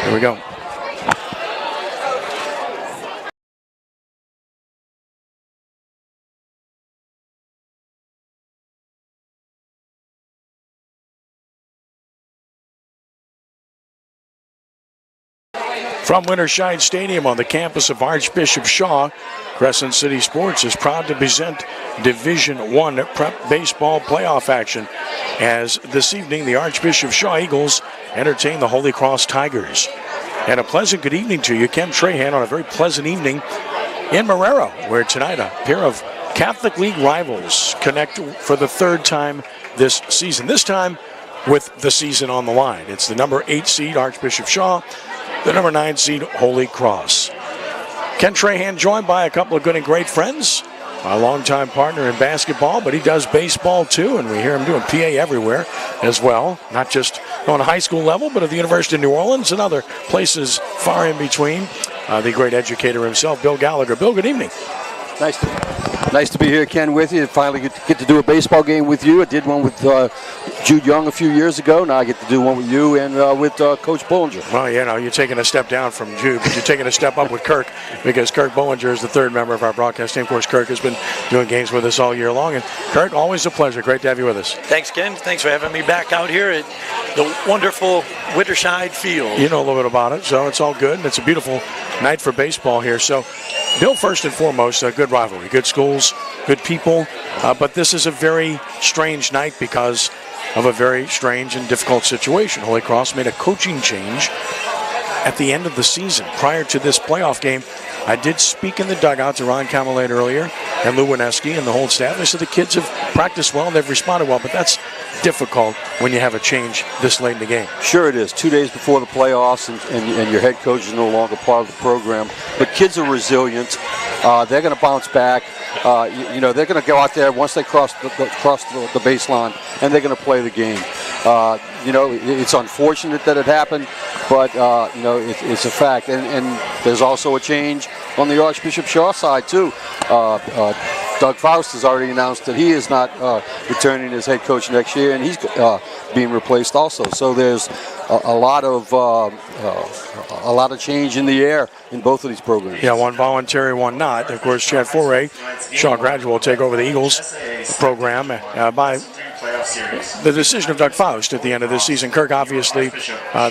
Here we go. From Winterscheid Stadium on the campus of Archbishop Shaw, Crescent City Sports is proud to present Division I prep baseball playoff action as this evening the Archbishop Shaw Eagles entertain the Holy Cross Tigers. And a pleasant good evening to you, Ken Trahan, on a very pleasant evening in Marrero, where tonight a pair of Catholic League rivals connect for the third time this season. This time with the season on the line. It's the number 8 seed Archbishop Shaw, the number 9 seed Holy Cross. Ken Trahan joined by a couple of good and great friends, a longtime partner in basketball, but he does baseball too, and we hear him doing PA everywhere as well, not just on a high school level, but at the University of New Orleans and other places far in between. The great educator himself, Bill Gallagher. Bill, good evening. Nice to be here, Ken, with you. Finally get to do a baseball game with you. I did one with Jude Young a few years ago. Now I get to do one with you and with Coach Bollinger. Well, you know, you're taking a step down from Jude, but you're taking a step up with Kirk, because Kirk Bollinger is the third member of our broadcast team. Of course, Kirk has been doing games with us all year long. And Kirk, always a pleasure. Great to have you with us. Thanks, Ken. Thanks for having me back out here at the wonderful Winterscheid Field. You know a little bit about it, so it's all good. And it's a beautiful night for baseball here. So, Bill, first and foremost, a good rivalry, good schools, good people. But this is a very strange night because of a very strange and difficult situation. Holy Cross made a coaching change at the end of the season. Prior to this playoff game, I did speak in the dugout to Ron Camelade earlier and Lou Wineski and the whole staff. They said the kids have practiced well and they've responded well, but that's difficult when you have a change this late in the game. Sure it is. 2 days before the playoffs, and your head coach is no longer part of the program. But kids are resilient. They're going to bounce back. They're going to go out there once they cross the baseline, and they're going to play the game. It's unfortunate that it happened, but it's a fact. And there's also a change on the Archbishop Shaw side too. Doug Faust has already announced that he is not returning as head coach next year, and he's being replaced also. So there's a lot of change in the air in both of these programs. Yeah, one voluntary, one not. Of course, Chad Foray, Shaw graduate, will take over the Eagles program by the decision of Doug Faust at the end of this season. Kirk, obviously,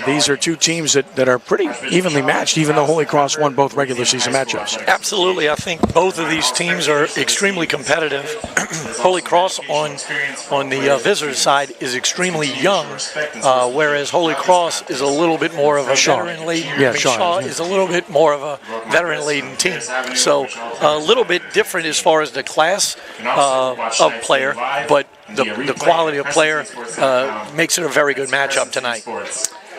these are two teams that are pretty evenly matched, even though Holy Cross won both regular season matchups. Absolutely. I think both of these teams are extremely competitive. Holy Cross on the visitor side is extremely young, whereas Holy Cross is a little bit more of a veteran-laden. Yeah, Shaw is a little bit more of a veteran-laden team. So a little bit different as far as the class of player, but the quality of player makes it a very good matchup tonight.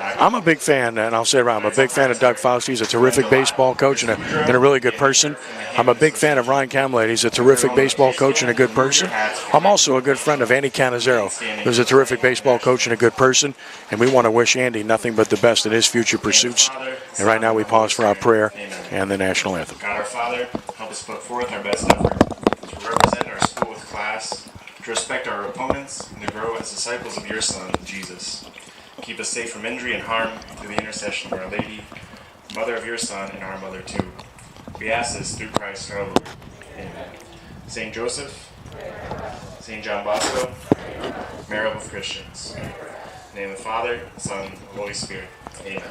I'm a big fan, and I'll say it right, I'm a big fan of Doug Faust. He's a terrific baseball coach and a really good person. I'm a big fan of Ryan Camelade. He's a terrific baseball coach and a good person. I'm also a good friend of Andy Cannizzaro, who's a terrific baseball coach and a good person, and we want to wish Andy nothing but the best in his future pursuits. And right now we pause for our prayer and the national anthem. God our Father, help us put forth our best effort to represent our school with class, to respect our opponents, and to grow as disciples of your Son, Jesus. Keep us safe from injury and harm through the intercession of Our Lady, Mother of your Son, and our Mother too. We ask this through Christ our Lord. Amen. St. Joseph, St. John Bosco, Mary of Christians. In the name of the Father, Son, and Holy Spirit. Amen.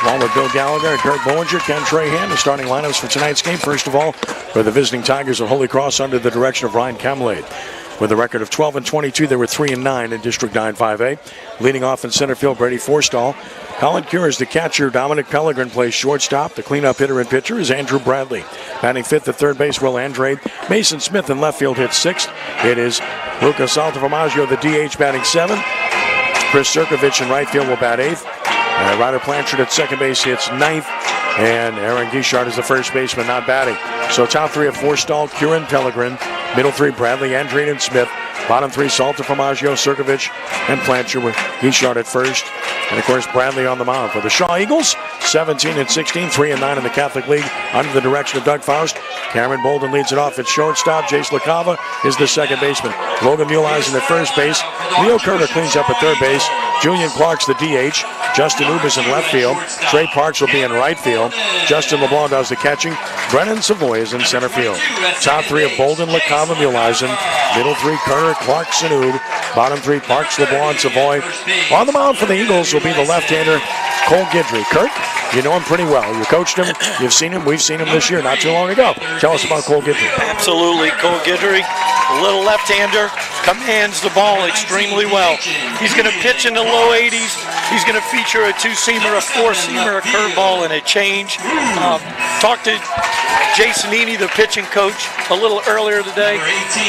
Along with Bill Gallagher and Kurt Bollinger, Ken Trahan, the starting lineups for tonight's game. First of all, for the visiting Tigers of Holy Cross under the direction of Ryan Camelade. With a record of 12-22, they were 3-9 in District 9 5A. Leading off in center field, Brady Forstall. Colin Cure is the catcher. Dominic Pellegrin plays shortstop. The cleanup hitter and pitcher is Andrew Bradley. Batting fifth at third base, Will Andrade. Mason Smith in left field hits sixth. It is Lucas Saltafamaggio, the DH, batting seventh. Chris Sirkovich in right field will bat eighth. Ryder Blanchard at second base hits ninth. And Aaron Guichard is the first baseman, not batting. So top three of Forstall, Cure, and Pellegrin. Middle three, Bradley, Andrade, and Smith. Bottom three, Saltafamaggio, Sirkovich, and Blanchard with Guichard at first. And, of course, Bradley on the mound for the Shaw Eagles. 17-16, 3-9 in the Catholic League under the direction of Doug Faust. Cameron Bolden leads it off at shortstop. Jace LaCava is the second baseman. Logan Muleisen at first base. Leo Kerner cleans up at third base. Julian Clark's the DH. Justin Ubis in left field. Trey Parks will be in right field. Justin LeBlanc does the catching. Brennan Savoy is in center field. Top three of Bolden, LaCava, Muleisen. Middle three, Kerner, Clark, Sanud. Bottom three, Parks, LeBlanc, Savoy. On the mound for the Eagles will be the left-hander, Cole Guidry. Kirk, you know him pretty well. You coached him. You've seen him. We've seen him this year, not too long ago. Tell us about Cole Guidry. Absolutely. Cole Guidry, a little left-hander, commands the ball extremely well. He's going to pitch in the low 80s. He's going to feature a two-seamer, a four-seamer, a curveball, and a change. Talked to Jason Eaney, the pitching coach, a little earlier today.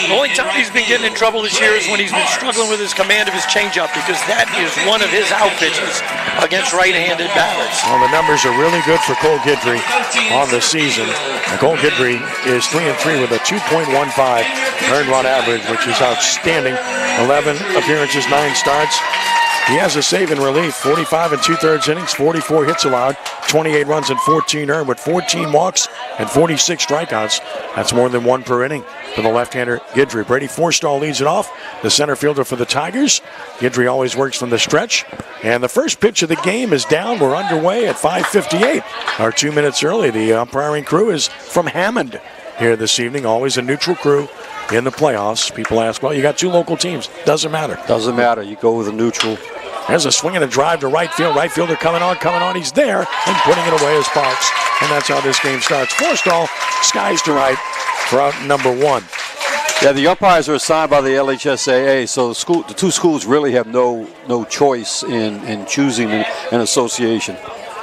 The only time he's been getting in trouble this year is when he's been struggling with his command of his changeup, because that is one of his out pitches against right-handed batters. Well, the numbers are really good for Cole Guidry on the season. And Cole Guidry is 3-3 with a 2.15 earned run average, which is outstanding. 11 appearances, 9 starts. He has a save in relief, 45 and 2/3 innings, 44 hits allowed, 28 runs and 14 earned with 14 walks and 46 strikeouts. That's more than one per inning for the left-hander Guidry. Brady Forstall leads it off, the center fielder for the Tigers. Guidry always works from the stretch. And the first pitch of the game is down. We're underway at 5:58. Our 2 minutes early. The umpiring crew is from Hammond here this evening, always a neutral crew in the playoffs. People ask, well, you got two local teams. Doesn't matter. Doesn't matter. You go with a neutral. There's a swing and a drive to right field. Right fielder coming on. He's there and putting it away as Parks. And that's how this game starts. Forstall skies to right for out number one. Yeah, the umpires are assigned by the LHSAA, so the two schools really have no choice in choosing an association.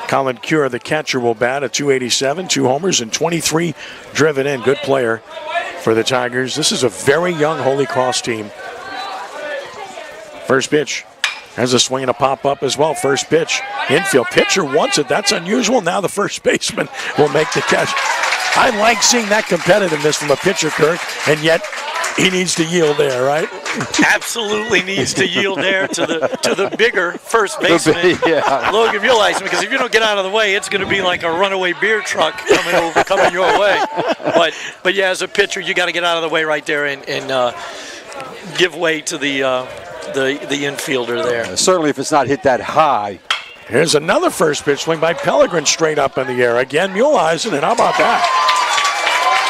Colin Cure, the catcher, will bat at 287, 2 homers and 23 driven in. Good player for the Tigers. This is a very young Holy Cross team. First pitch. There's a swing and a pop-up as well. First pitch. Infield. Pitcher wants it. That's unusual. Now the first baseman will make the catch. I like seeing that competitiveness from a pitcher, Kirk, and yet he needs to yield there, right? Absolutely needs to yield there to the bigger first baseman, Yeah. Logan Muleisen, because if you don't get out of the way, it's going to be like a runaway beer truck coming your way. But yeah, as a pitcher, you got to get out of the way right there and give way to the infielder there. Certainly, if it's not hit that high. Here's another first pitch swing by Pellegrin straight up in the air. Again, Muleisen, and how about that?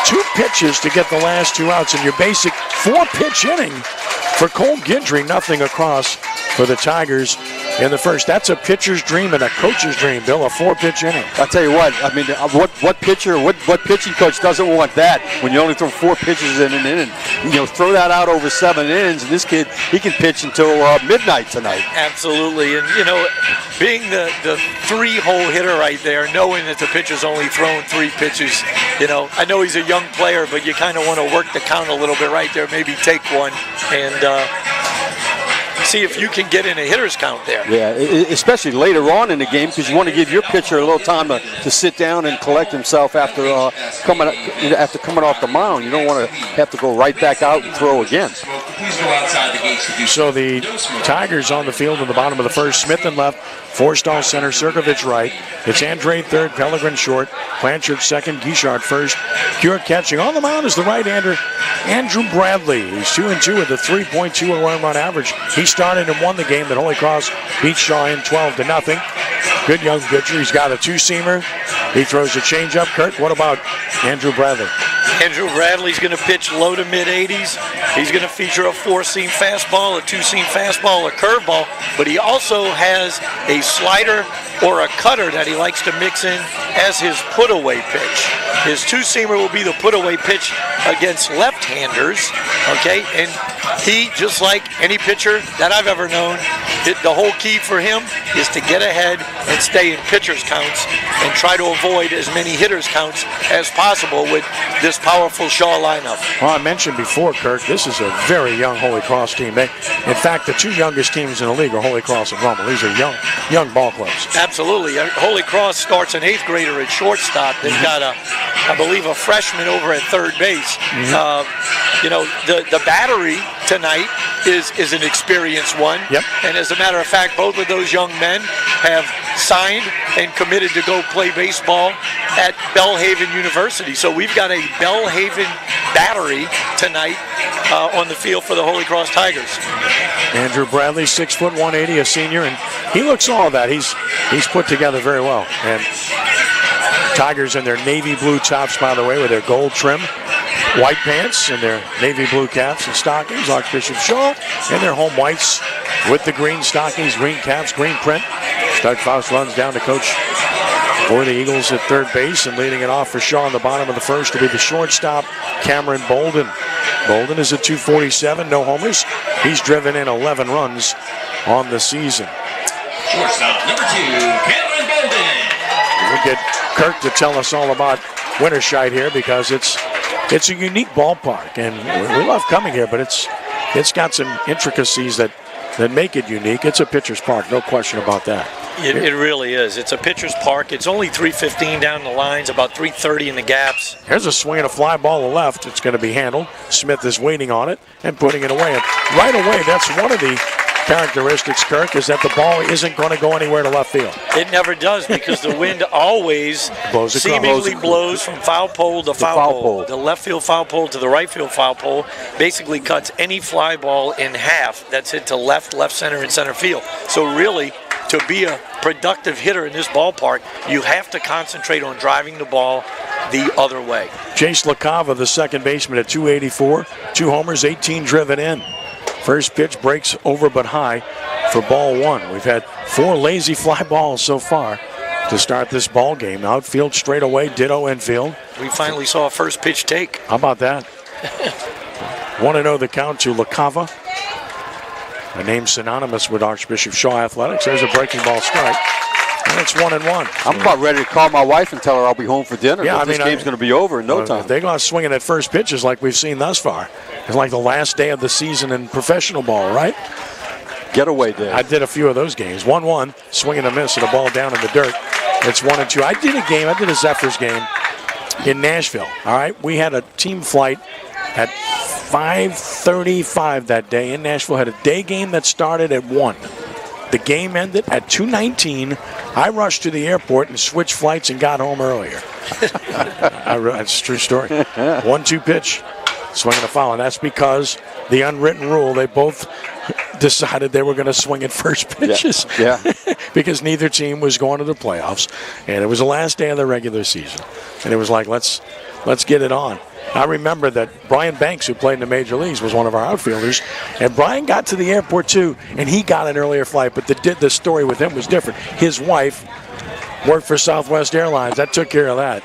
2 pitches to get the last 2 outs in your basic 4-pitch inning for Cole Guidry. Nothing across for the Tigers in the first. That's a pitcher's dream and a coach's dream, Bill, a 4-pitch inning. I'll tell you what, I mean, what pitcher, what pitching coach doesn't want that when you only throw 4 pitches in an inning? You know, throw that out over 7 innings, and this kid, he can pitch until midnight tonight. Absolutely, and you know, being the 3-hole hitter right there, knowing that the pitcher's only thrown 3 pitches, you know, I know he's a young player, but you kind of want to work the count a little bit right there, maybe take one and see if you can get in a hitter's count there. Yeah, especially later on in the game, because you want to give your pitcher a little time to sit down and collect himself after coming off the mound. You don't want to have to go right back out and throw again. So the Tigers on the field in the bottom of the first. Smith in left, Forstall center, Sirkovich right. It's Andrade third, Pellegrin short, Blanchard second, Guichard first. Cure catching. On the mound is the right-hander Andrew Bradley. He's 2-2 with a 3.2 run average. He started and won the game that Holy Cross beat Shaw in 12-0. Good young pitcher. He's got a two-seamer. He throws a changeup. Kirk, what about Andrew Bradley? Andrew Bradley's going to pitch low to mid-80s. He's going to feature a four-seam fastball, a two-seam fastball, a curveball, but he also has a slider or a cutter that he likes to mix in as his put-away pitch. His two-seamer will be the put-away pitch against left-handers, okay? And he, just like any pitcher that I've ever known, the whole key for him is to get ahead and stay in pitchers' counts and try to avoid as many hitters' counts as possible with this powerful Shaw lineup. Well, I mentioned before, Kirk, this is a very young Holy Cross team. In fact, the two youngest teams in the league are Holy Cross and Rummel. These are young ball clubs. Absolutely. Holy Cross starts an 8th grader at shortstop. They've got, I believe, a freshman over at third base. The battery tonight is an experienced one. Yep. And as a matter of fact, both of those young men have signed and committed to go play baseball at Belhaven University. So we've got a Belhaven battery tonight on the field for the Holy Cross Tigers. Andrew Bradley, 6 foot 180, a senior, and he looks all that. He's put together very well. And Tigers in their navy blue tops, by the way, with their gold trim, white pants and their navy blue caps and stockings. Archbishop Shaw in their home whites with the green stockings, green caps, green print. Doug Faust runs down to coach for the Eagles at third base, and leading it off for Shaw in the bottom of the first to be the shortstop, Cameron Bolden. Bolden is at 247, no homers. He's driven in 11 runs on the season. Shortstop number 2, Cameron Bolden. We'll get Kirk to tell us all about Winterscheid here, because it's a unique ballpark, and we love coming here, but it's got some intricacies that make it unique. It's a pitcher's park, no question about that. It really is. It's a pitcher's park. It's only 315 down the lines, about 330 in the gaps. Here's a swing and a fly ball to left. It's going to be handled. Smith is waiting on it and putting it away. And right away, that's one of the characteristics, Kirk, is that the ball isn't going to go anywhere to left field. It never does, because the wind always seemingly blows from foul pole to foul pole. The left field foul pole to the right field foul pole basically cuts any fly ball in half that's hit to left, center, and center field. So really, to be a productive hitter in this ballpark, you have to concentrate on driving the ball the other way. Jace LaCava, the second baseman, at 284, 2 homers, 18 driven in. First pitch breaks over but high for ball 1. We've had 4 lazy fly balls so far to start this ball game. Outfield straight away, ditto infield. We finally saw a first pitch take. How about that? 1-0 the count to LaCava. A name synonymous with Archbishop Shaw Athletics. There's a breaking ball strike. And it's 1-1. I'm about ready to call my wife and tell her I'll be home for dinner. Yeah, this game's going to be over in no time. If they go out swinging at first pitches like we've seen thus far, it's like the last day of the season in professional ball, right? Getaway day. I did a few of those games. 1-1, swing and a miss, and a ball down in the dirt. It's 1-2. I did a Zephyrs game in Nashville. All right, we had a team flight at 5:35 that day in Nashville. Had a day game that started at 1. The game ended at 2:19. I rushed to the airport and switched flights and got home earlier. That's a true story. 1-2 pitch, swing and a foul, and that's because the unwritten rule, they both decided they were going to swing at first pitches. Yeah. Because neither team was going to the playoffs, and it was the last day of the regular season, and it was like, let's get it on. I remember that Brian Banks, who played in the major leagues, was one of our outfielders, and Brian got to the airport too, and he got an earlier flight, but the story with him was different. His wife worked for Southwest Airlines. That took care of that.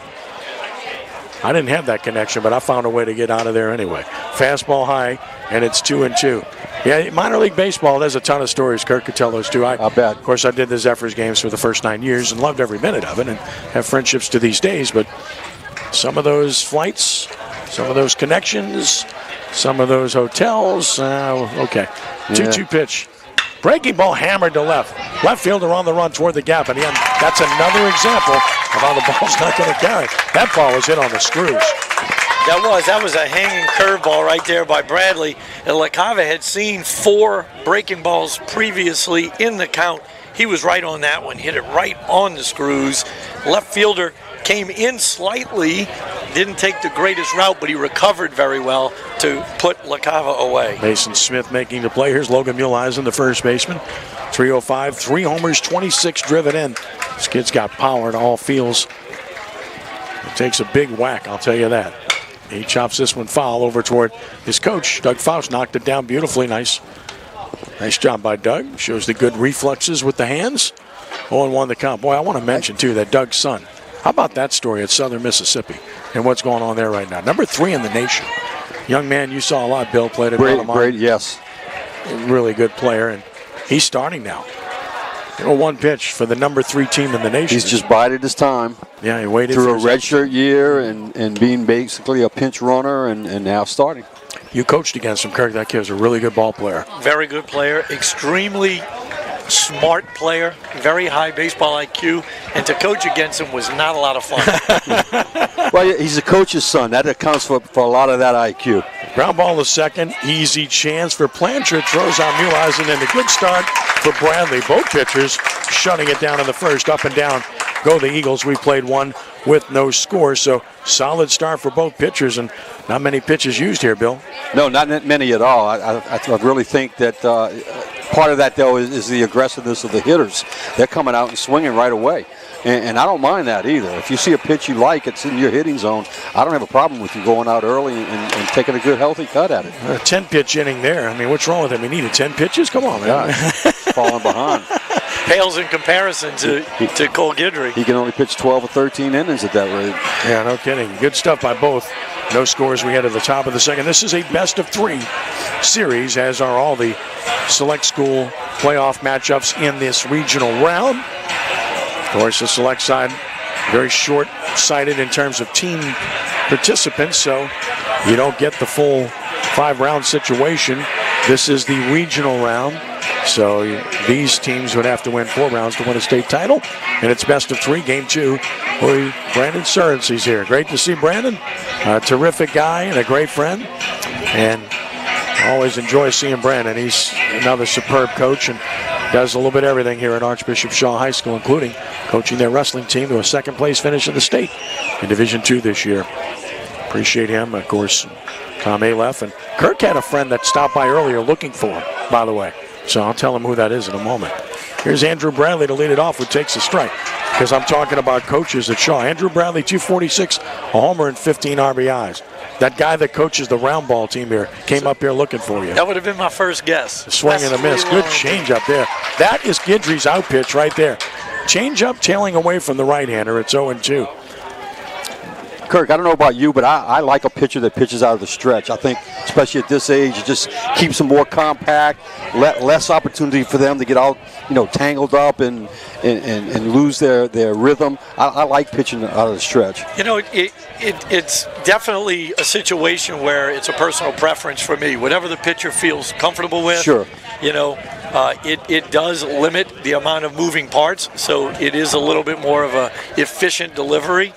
I didn't have that connection, but I found a way to get out of there anyway. Fastball high, and it's 2-2. Yeah, minor league baseball, there's a ton of stories. Kirk could tell those too. I'll bet. Of course, I did the Zephyrs games for the first 9 years and loved every minute of it and have friendships to these days, but some of those flights, some of those connections, some of those hotels, okay. 2-2 pitch. Breaking ball hammered to left. Left fielder on the run toward the gap, and again, that's another example of how the ball's not going to carry. That ball was hit on the screws. That was a hanging curveball right there by Bradley. And LaCava had seen 4 breaking balls previously in the count. He was right on that one, hit it right on the screws. Left fielder came in slightly, didn't take the greatest route, but he recovered very well to put LaCava away. Mason Smith making the play. Here's Logan Muleisen, the first baseman. 305, 3 homers, 26 driven in This kid's got power in all fields. It takes a big whack, I'll tell you that. He chops this one foul over toward his coach. Doug Faust knocked it down beautifully. Nice job by Doug. Shows the good reflexes with the hands. 0-1 the count. Boy, I want to mention, too, that Doug's son. How about that story at Southern Mississippi and what's going on there right now? Number 3 in the nation. Young man, you saw a lot, Bill, played at Belmont. Great, yes. Really good player, and he's starting now. One pitch for the number 3 team in the nation. He's just bided his time. Yeah, he waited through a redshirt year and being basically a pinch runner and now starting. You coached against him, Kirk. That kid's a really good ball player. Very good player, extremely smart player, very high baseball IQ, and to coach against him was not a lot of fun. Well, he's a coach's son. That accounts for a lot of that IQ. Ground ball to second. Easy chance for Blanchard. Throws out Muleisen, and a good start for Bradley. Both pitchers shutting it down in the first. Up and down go the Eagles. We played one with no score, so solid start for both pitchers, and not many pitches used here, Bill. No, not many at all. I really think that part of that, though, is the aggressiveness of the hitters. They're coming out and swinging right away. And I don't mind that either. If you see a pitch you like, it's in your hitting zone, I don't have a problem with you going out early and taking a good, healthy cut at it. A 10-pitch inning there. I mean, what's wrong with him? He needed 10 pitches? Come on, man. Yeah, falling behind. Pales in comparison to Cole Guidry. He can only pitch 12 or 13 innings at that rate. Yeah, no kidding. Good stuff by both. No scores we had at the top of the second. This is a best-of-3 series, as are all the select school playoff matchups in this regional round. Of course, the select side very short-sighted in terms of team participants, so you don't get the full 5-round situation. This is the regional round, so these teams would have to win 4 rounds to win a state title. And it's best-of-3, game 2. Brandon Surrency's here. Great to see Brandon. A terrific guy and a great friend. And always enjoy seeing Brandon. He's another superb coach and does a little bit of everything here at Archbishop Shaw High School, including coaching their wrestling team to a second-place finish in the state in Division II this year. Appreciate him, of course, Tom Aleph. And Kirk had a friend that stopped by earlier looking for him, by the way. So I'll tell him who that is in a moment. Here's Andrew Bradley to lead it off, who takes a strike. Because I'm talking about coaches at Shaw. Andrew Bradley, 246, a homer and 15 RBIs. That guy that coaches the round ball team here came up here looking for you. That would have been my first guess. Swing and a miss. Good change up there. That is Guidry's out pitch right there. Change up, tailing away from the right-hander. It's 0-2. Kirk, I don't know about you, but I like a pitcher that pitches out of the stretch. I think, especially at this age, it just keeps them more compact, less opportunity for them to get all, tangled up and lose their rhythm. I like pitching out of the stretch. It's definitely a situation where it's a personal preference for me. Whatever the pitcher feels comfortable with. Sure. It does limit the amount of moving parts, so it is a little bit more of a efficient delivery.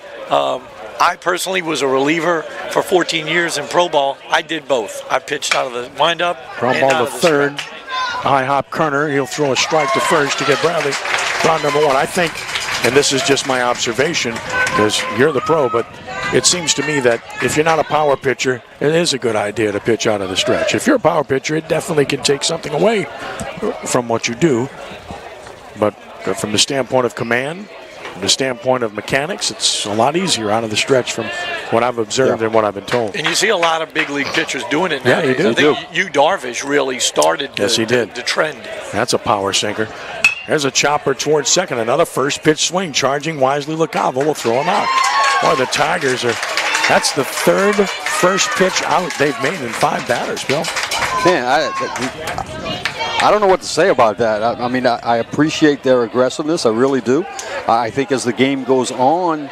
I personally was a reliever for 14 years in pro ball. I did both. I pitched out of the windup. Ground ball to third. High hop Kerner. He'll throw a strike to first to get Bradley. Round number 1. I think, and this is just my observation, because you're the pro, but it seems to me that if you're not a power pitcher, it is a good idea to pitch out of the stretch. If you're a power pitcher, it definitely can take something away from what you do. But from the standpoint of command, from the standpoint of mechanics, it's a lot easier out of the stretch from what I've observed and what I've been told. And you see a lot of big league pitchers doing it now. Yeah, you do. I think Yu Darvish really started the trend. That's a power sinker. There's a chopper towards second. Another first pitch swing, charging wisely. LaCava will throw him out. Boy, the Tigers that's the third first pitch out they've made in 5 batters, Bill. Man, I don't know what to say about that. I appreciate their aggressiveness. I really do. I think as the game goes on,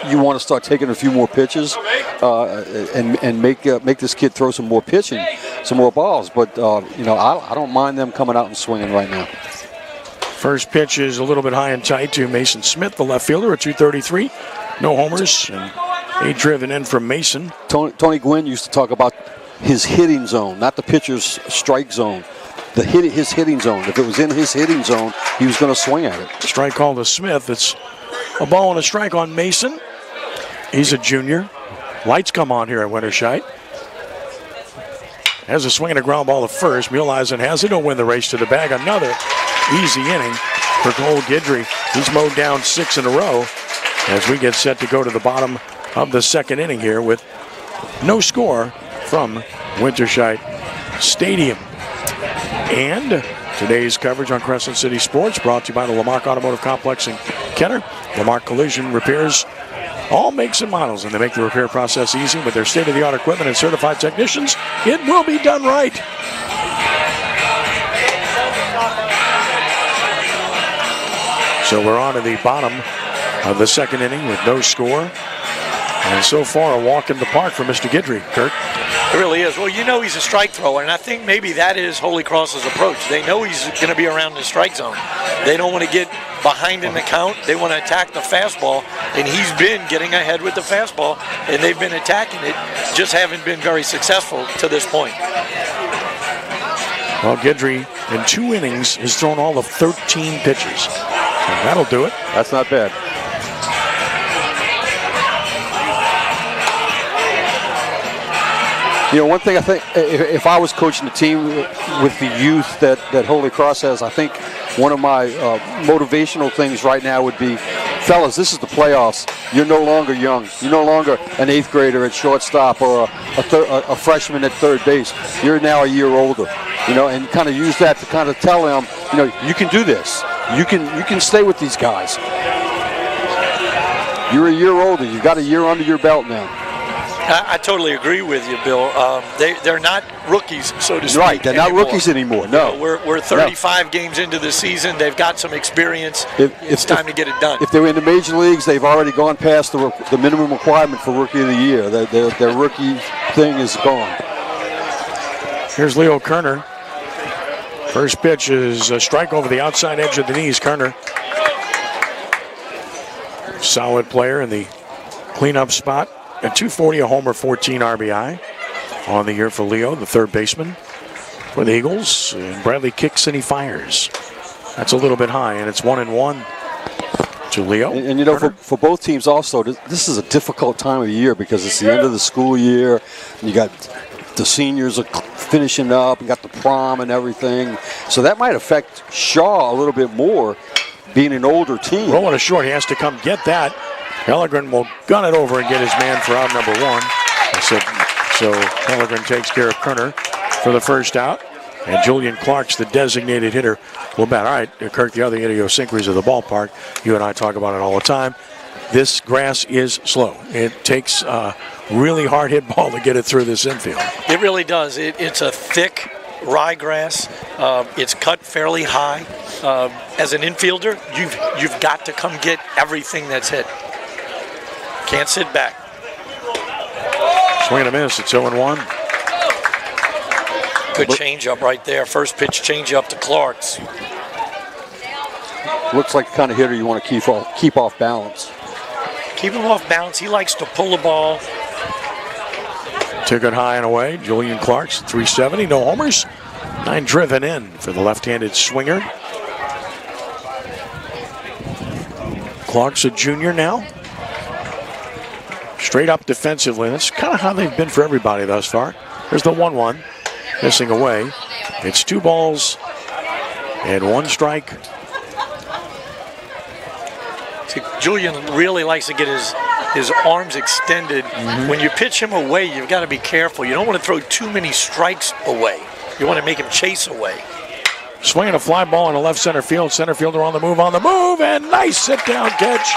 you want to start taking a few more pitches and make this kid throw some more pitching, some more balls. But, I don't mind them coming out and swinging right now. First pitch is a little bit high and tight to Mason Smith, the left fielder, at 233. No homers, and a driven in from Mason. Tony Gwynn used to talk about his hitting zone, not the pitcher's strike zone. His hitting zone. If it was in his hitting zone, he was going to swing at it. Strike call to Smith. It's a ball and a strike on Mason. He's a junior. Lights come on here at Winterscheid. Has a swing and a ground ball to first. Muleisen has it. He'll win the race to the bag. Another easy inning for Cole Guidry. He's mowed down 6 in a row as we get set to go to the bottom of the second inning here with no score from Winterscheid Stadium. And today's coverage on Crescent City Sports brought to you by the Lamarck Automotive Complex in Kerner. Lamarck Collision repairs all makes and models, and they make the repair process easy with their state-of-the-art equipment and certified technicians. It will be done right. So we're on to the bottom of the second inning with no score. And so far, a walk in the park for Mr. Guidry, Kirk. It really is. Well, you know he's a strike thrower, and I think maybe that is Holy Cross's approach. They know he's going to be around the strike zone. They don't want to get behind in the count. They want to attack the fastball, and he's been getting ahead with the fastball, and they've been attacking it, just haven't been very successful to this point. Well, Guidry, in 2 innings, has thrown all of 13 pitches. So that'll do it. That's not bad. You know, one thing I think, if I was coaching the team with the youth that Holy Cross has, I think one of my motivational things right now would be, fellas, this is the playoffs. You're no longer young. You're no longer an 8th grader at shortstop or a freshman at third base. You're now a year older, you know, and kind of use that to kind of tell them, you know, you can do this. You can stay with these guys. You're a year older. You've got a year under your belt now. I totally agree with you, Bill. They're not rookies, so to speak. Right, they're not rookies anymore. No, we're 35 games into the season. They've got some experience. It's time to get it done. If they were in the major leagues, they've already gone past the minimum requirement for Rookie of the Year. Their rookie thing is gone. Here's Leo Kerner. First pitch is a strike over the outside edge of the knees. Kerner, solid player in the cleanup spot. At 240, a homer, 14 RBI on the year for Leo, the third baseman for the Eagles. And Bradley kicks and he fires. That's a little bit high, and it's 1-1 to Leo. And you know, for both teams also, this is a difficult time of the year because it's the end of the school year. And you got the seniors are finishing up, you got the prom and everything. So that might affect Shaw a little bit more, being an older team. Rolling a short, he has to come get that. Hellegren will gun it over and get his man for out number 1. So Hellegren takes care of Kerner for the first out. And Julian Clark's the designated hitter. Will bat. All right, Kirk, the other idiosyncrasies of the ballpark. You and I talk about it all the time. This grass is slow. It takes a really hard hit ball to get it through this infield. It really does. It's a thick ryegrass. It's cut fairly high. As an infielder, you've got to come get everything that's hit. Can't sit back. Swing and a miss. It's 0-1. Good changeup right there. First pitch changeup to Clark's. Looks like the kind of hitter you want to keep off balance. Keep him off balance. He likes to pull the ball. Took it high and away. Julian Clark's 370. No homers. 9 driven in for the left-handed swinger. Clark's a junior now. Straight up defensively. That's kind of how they've been for everybody thus far. There's the 1-1. Missing away. It's 2 balls and 1 strike. See, Julian really likes to get his arms extended. When you pitch him away, you've got to be careful. You don't want to throw too many strikes away. You want to make him chase away. Swinging a fly ball in the left center field. Center fielder on the move, and nice sit-down catch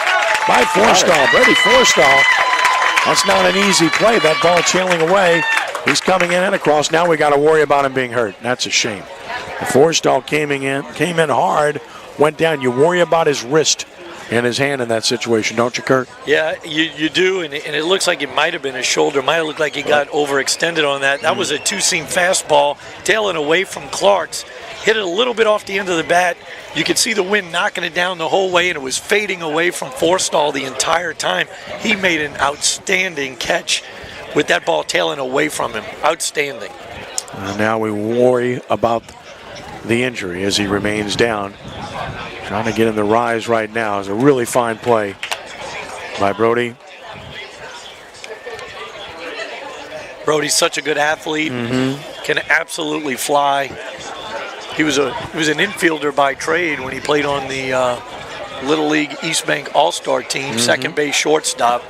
by Forstall. Brady Forstall. That's not an easy play. That ball trailing away. He's coming in and across. Now we got to worry about him being hurt. That's a shame. Forstall came in hard, went down. You worry about his wrist and his hand in that situation, don't you, Kurt? Yeah, you do, and it looks like it might have been his shoulder. Might have looked like he got overextended on that. That was a 2-seam fastball, tailing away from Clark's. Hit it a little bit off the end of the bat. You could see the wind knocking it down the whole way, and it was fading away from Forstall the entire time. He made an outstanding catch with that ball tailing away from him. Outstanding. And now we worry about the injury as he remains down. Trying to get him to rise right now. Is a really fine play by Brody. Brody's such a good athlete. Can absolutely fly. He was an infielder by trade when he played on the Little League East Bank All-Star team, second base shortstop.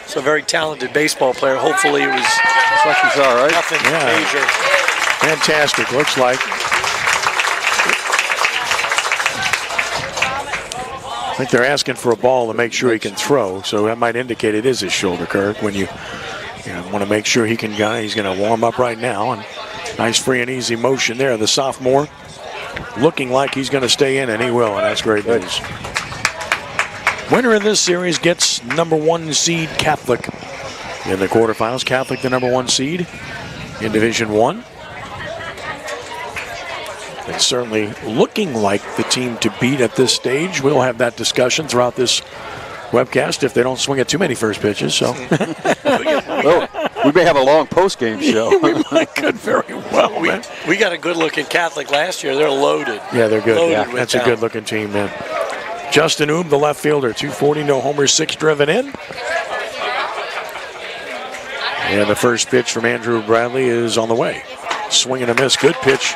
So a very talented baseball player. Hopefully it was Looks like he's all right. nothing major. Fantastic, looks like. I think they're asking for a ball to make sure he can throw, so that might indicate it is his shoulder, Kirk, when you want to make sure he can go. He's going to warm up right now, and nice free and easy motion there. The sophomore looking like he's going to stay in, and he will, and that's great news. Winner of this series gets number 1 seed Catholic in the quarterfinals. Catholic, the number 1 seed in Division 1. It's certainly looking like the team to beat at this stage. We'll have that discussion throughout this webcast if they don't swing at too many first pitches. So Well, we may have a long post-game show. we could very well. We got a good look at Catholic last year. They're loaded. Yeah, they're good. Loaded Yeah, with that's a talent. good-looking team, man. Justin Oob, the left fielder, 240, no homers, 6 driven in. And the first pitch from Andrew Bradley is on the way. Swing and a miss. Good pitch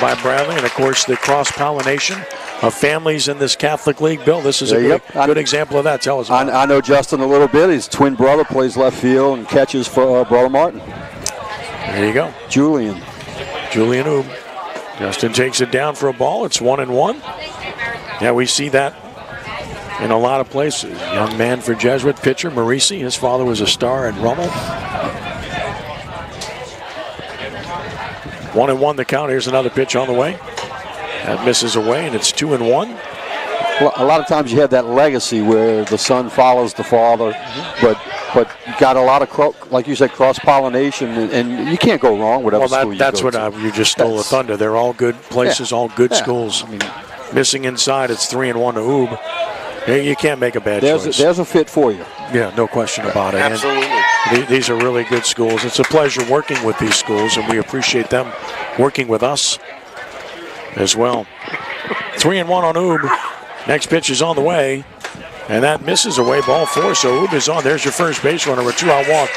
by Bradley. And, of course, the cross-pollination of families in this Catholic League. Bill, this is a good example of that. Tell us about it. I know Justin a little bit. His twin brother plays left field and catches for brother Martin. There you go. Julian Oob. Justin takes it down for a ball. It's 1-1. Yeah, we see that in a lot of places. Young man for Jesuit pitcher, Marisi. His father was a star at Rummel. 1-1 the count. Here's another pitch on the way. That misses away, and it's 2-1. Well, a lot of times you have that legacy where the son follows the father, but you got a lot of, like you said, cross-pollination, and you can't go wrong with whatever school you that's go what to. You just stole the thunder. They're all good places, all good schools. I mean, missing inside, it's 3-1 to Oob. You can't make a bad choice. There's a fit for you. Yeah, no question about it. Absolutely. And these are really good schools. It's a pleasure working with these schools, and we appreciate them working with us as well. 3-1 on Oob. Next pitch is on the way, and that misses away, ball 4. So Oob is on. There's your first base runner. A 2-out walk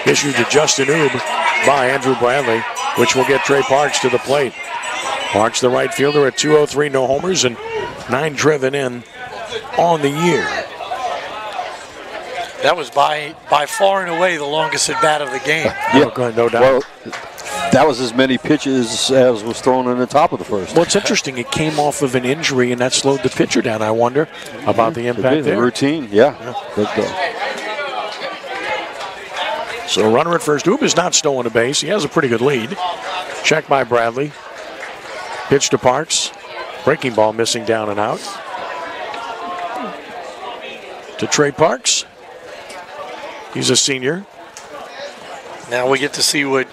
issued to Justin Oob by Andrew Bradley, which will get Trey Parks to the plate. Parks, the right fielder, at 203, no homers, and 9 driven in on the year. That was by far and away the longest at bat of the game. Yeah, no doubt. Well, that was as many pitches as was thrown in the top of the first. Well, it's interesting. It came off of an injury, and that slowed the pitcher down. I wonder about the impact The there. routine, yeah. So runner at first. Oob has not stolen a base. He has a pretty good lead. Check by Bradley. Pitch to Parks. Breaking ball missing down and out. To Trey Parks. He's a senior. Now we get to see what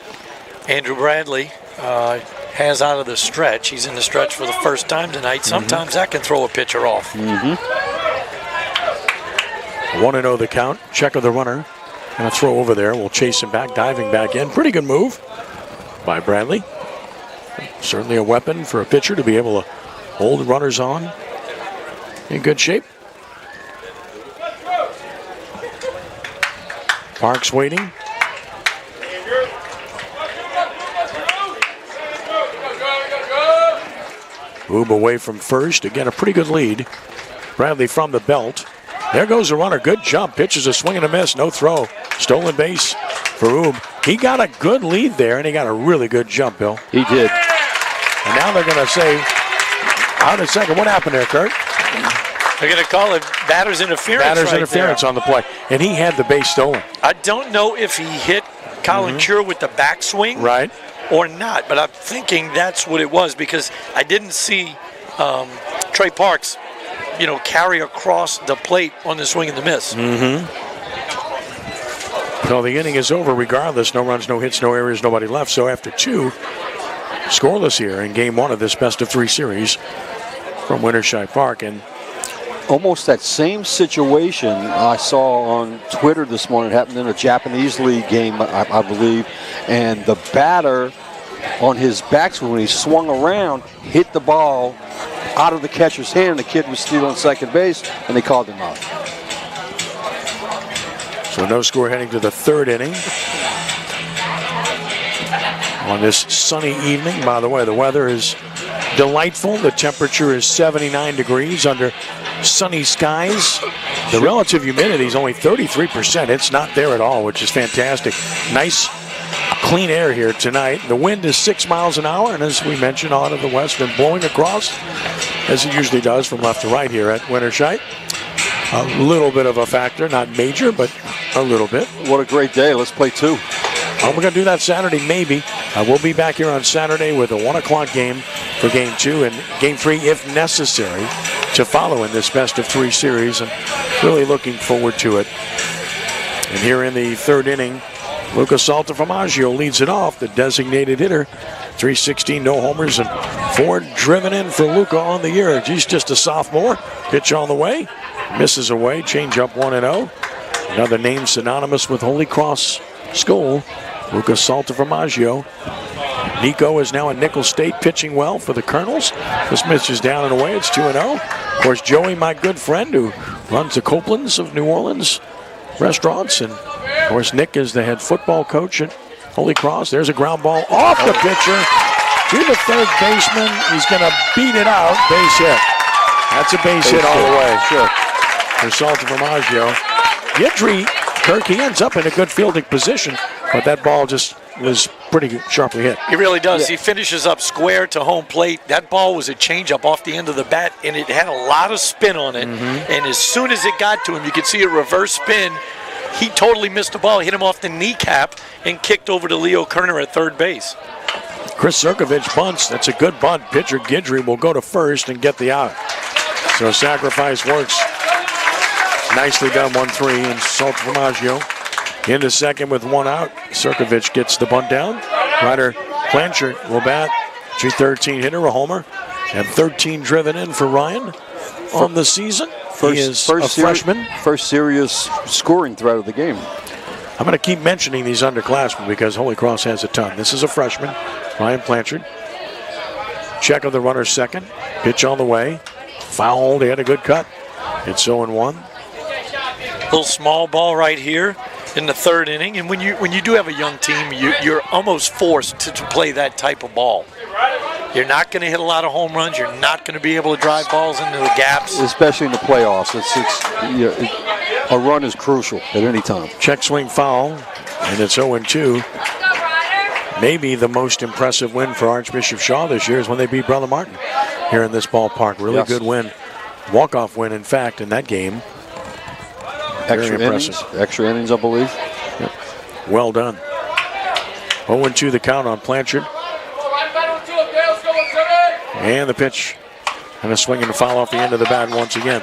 Andrew Bradley has out of the stretch. He's in the stretch for the first time tonight. Sometimes that can throw a pitcher off. 1-0 the count. Check of the runner. And a throw over there. We'll chase him back, diving back in. Pretty good move by Bradley. Certainly a weapon for a pitcher to be able to hold runners on. In good shape. Parks waiting. Oob away from first. Again, a pretty good lead. Bradley from the belt. There goes the runner. Good jump. Pitches a swing and a miss. No throw. Stolen base for Oob. He got a good lead there, and he got a really good jump, Bill. He did. And now they're going to say, out in second. What happened there, Kurt? They're going to call it batter's interference. Batter's interference on the play. And he had the base stolen. I don't know if he hit Colin Cure with the backswing. Right. Or not, but I'm thinking that's what it was because I didn't see Trey Parks, carry across the plate on the swing and the miss. So the inning is over regardless. No runs, no hits, no errors, nobody left. So after 2, scoreless here in game 1 of this best-of-3 series from Winterscheid Park. And almost that same situation I saw on Twitter this morning. It happened in a Japanese league game, I believe. And the batter on his backswing, when he swung around, hit the ball out of the catcher's hand. The kid was still on second base, and they called him out. so no score heading to the 3rd inning. on this sunny evening. By the way, the weather is delightful. The temperature is 79 degrees under sunny skies. The relative humidity is only 33%. It's not there at all, which is fantastic. Nice, clean air here tonight. The wind is 6 miles an hour, and as we mentioned, out of the west and blowing across, as it usually does from left to right here at Winterscheid. A little bit of a factor, not major, but a little bit. What a great day. Let's play 2. We're going to do that Saturday, maybe. We'll be back here on Saturday with a 1 o'clock game for Game 2 and Game 3, if necessary, to follow in this best-of-3 series, and really looking forward to it. And here in the third inning, Lucas Saltaformaggio leads it off, the designated hitter. 316, no homers, and 4 driven in for Luca on the year. He's just a sophomore. Pitch on the way. Misses away. Change up 1-0. Another name synonymous with Holy Cross School. Lucas Saltaformaggio. Nico is now at Nickel State, pitching well for the Colonels. This pitch is down and away. It's 2-0. Of course, Joey, my good friend, who runs the Copeland's of New Orleans restaurants. And, of course, Nick is the head football coach at Holy Cross. There's a ground ball off the pitcher to the third baseman. He's going to beat it out. Base hit. That's a base hit all the way. Sure. For Saltaformaggio. Guidry, Kirk, he ends up in a good fielding position, but that ball just was pretty sharply hit. He really does. Yeah. He finishes up square to home plate. That ball was a changeup off the end of the bat, and it had a lot of spin on it. And as soon as it got to him, you could see a reverse spin. He totally missed the ball, hit him off the kneecap, and kicked over to Leo Kerner at third base. Chris Zirkovich bunts. That's a good bunt. Pitcher Guidry will go to first and get the out. So sacrifice works. Nicely done, 1-3, and Saltaformaggio into second with 1 out. Zirkovich gets the bunt down. Ryder Blanchard will bat. 213 hitter, a homer, and 13 driven in for Ryan on the season. He is a freshman. First serious scoring threat of the game. I'm going to keep mentioning these underclassmen because Holy Cross has a ton. This is a freshman, Ryan Blanchard. Check of the runner second. Pitch on the way. Foul. They had a good cut. It's 0-1. Little small ball right here in the third inning, and when you do have a young team, you're almost forced to play that type of ball. You're not going to hit a lot of home runs. You're not going to be able to drive balls into the gaps, especially in the playoffs. A run is crucial at any time. Check swing foul, and it's 0-2. Maybe the most impressive win for Archbishop Shaw this year is when they beat Brother Martin here in this ballpark. Really good win, walk-off win, in fact, in that game. Extra innings, I believe. Yep. Well done. 0-2 the count on Blanchard. And the pitch. And a swing and a foul off the end of the bat once again.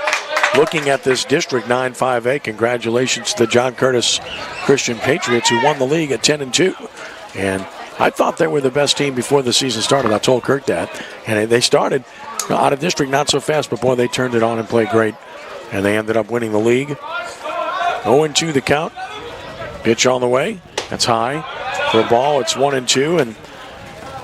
Looking at this District 9-5A, congratulations to the John Curtis Christian Patriots, who won the league at 10-2. And I thought they were the best team before the season started. I told Kirk that. And they started out of district not so fast, but boy, they turned it on and played great. And they ended up winning the league. 0-2 the count. Pitch on the way. That's high for a ball. It's 1-2,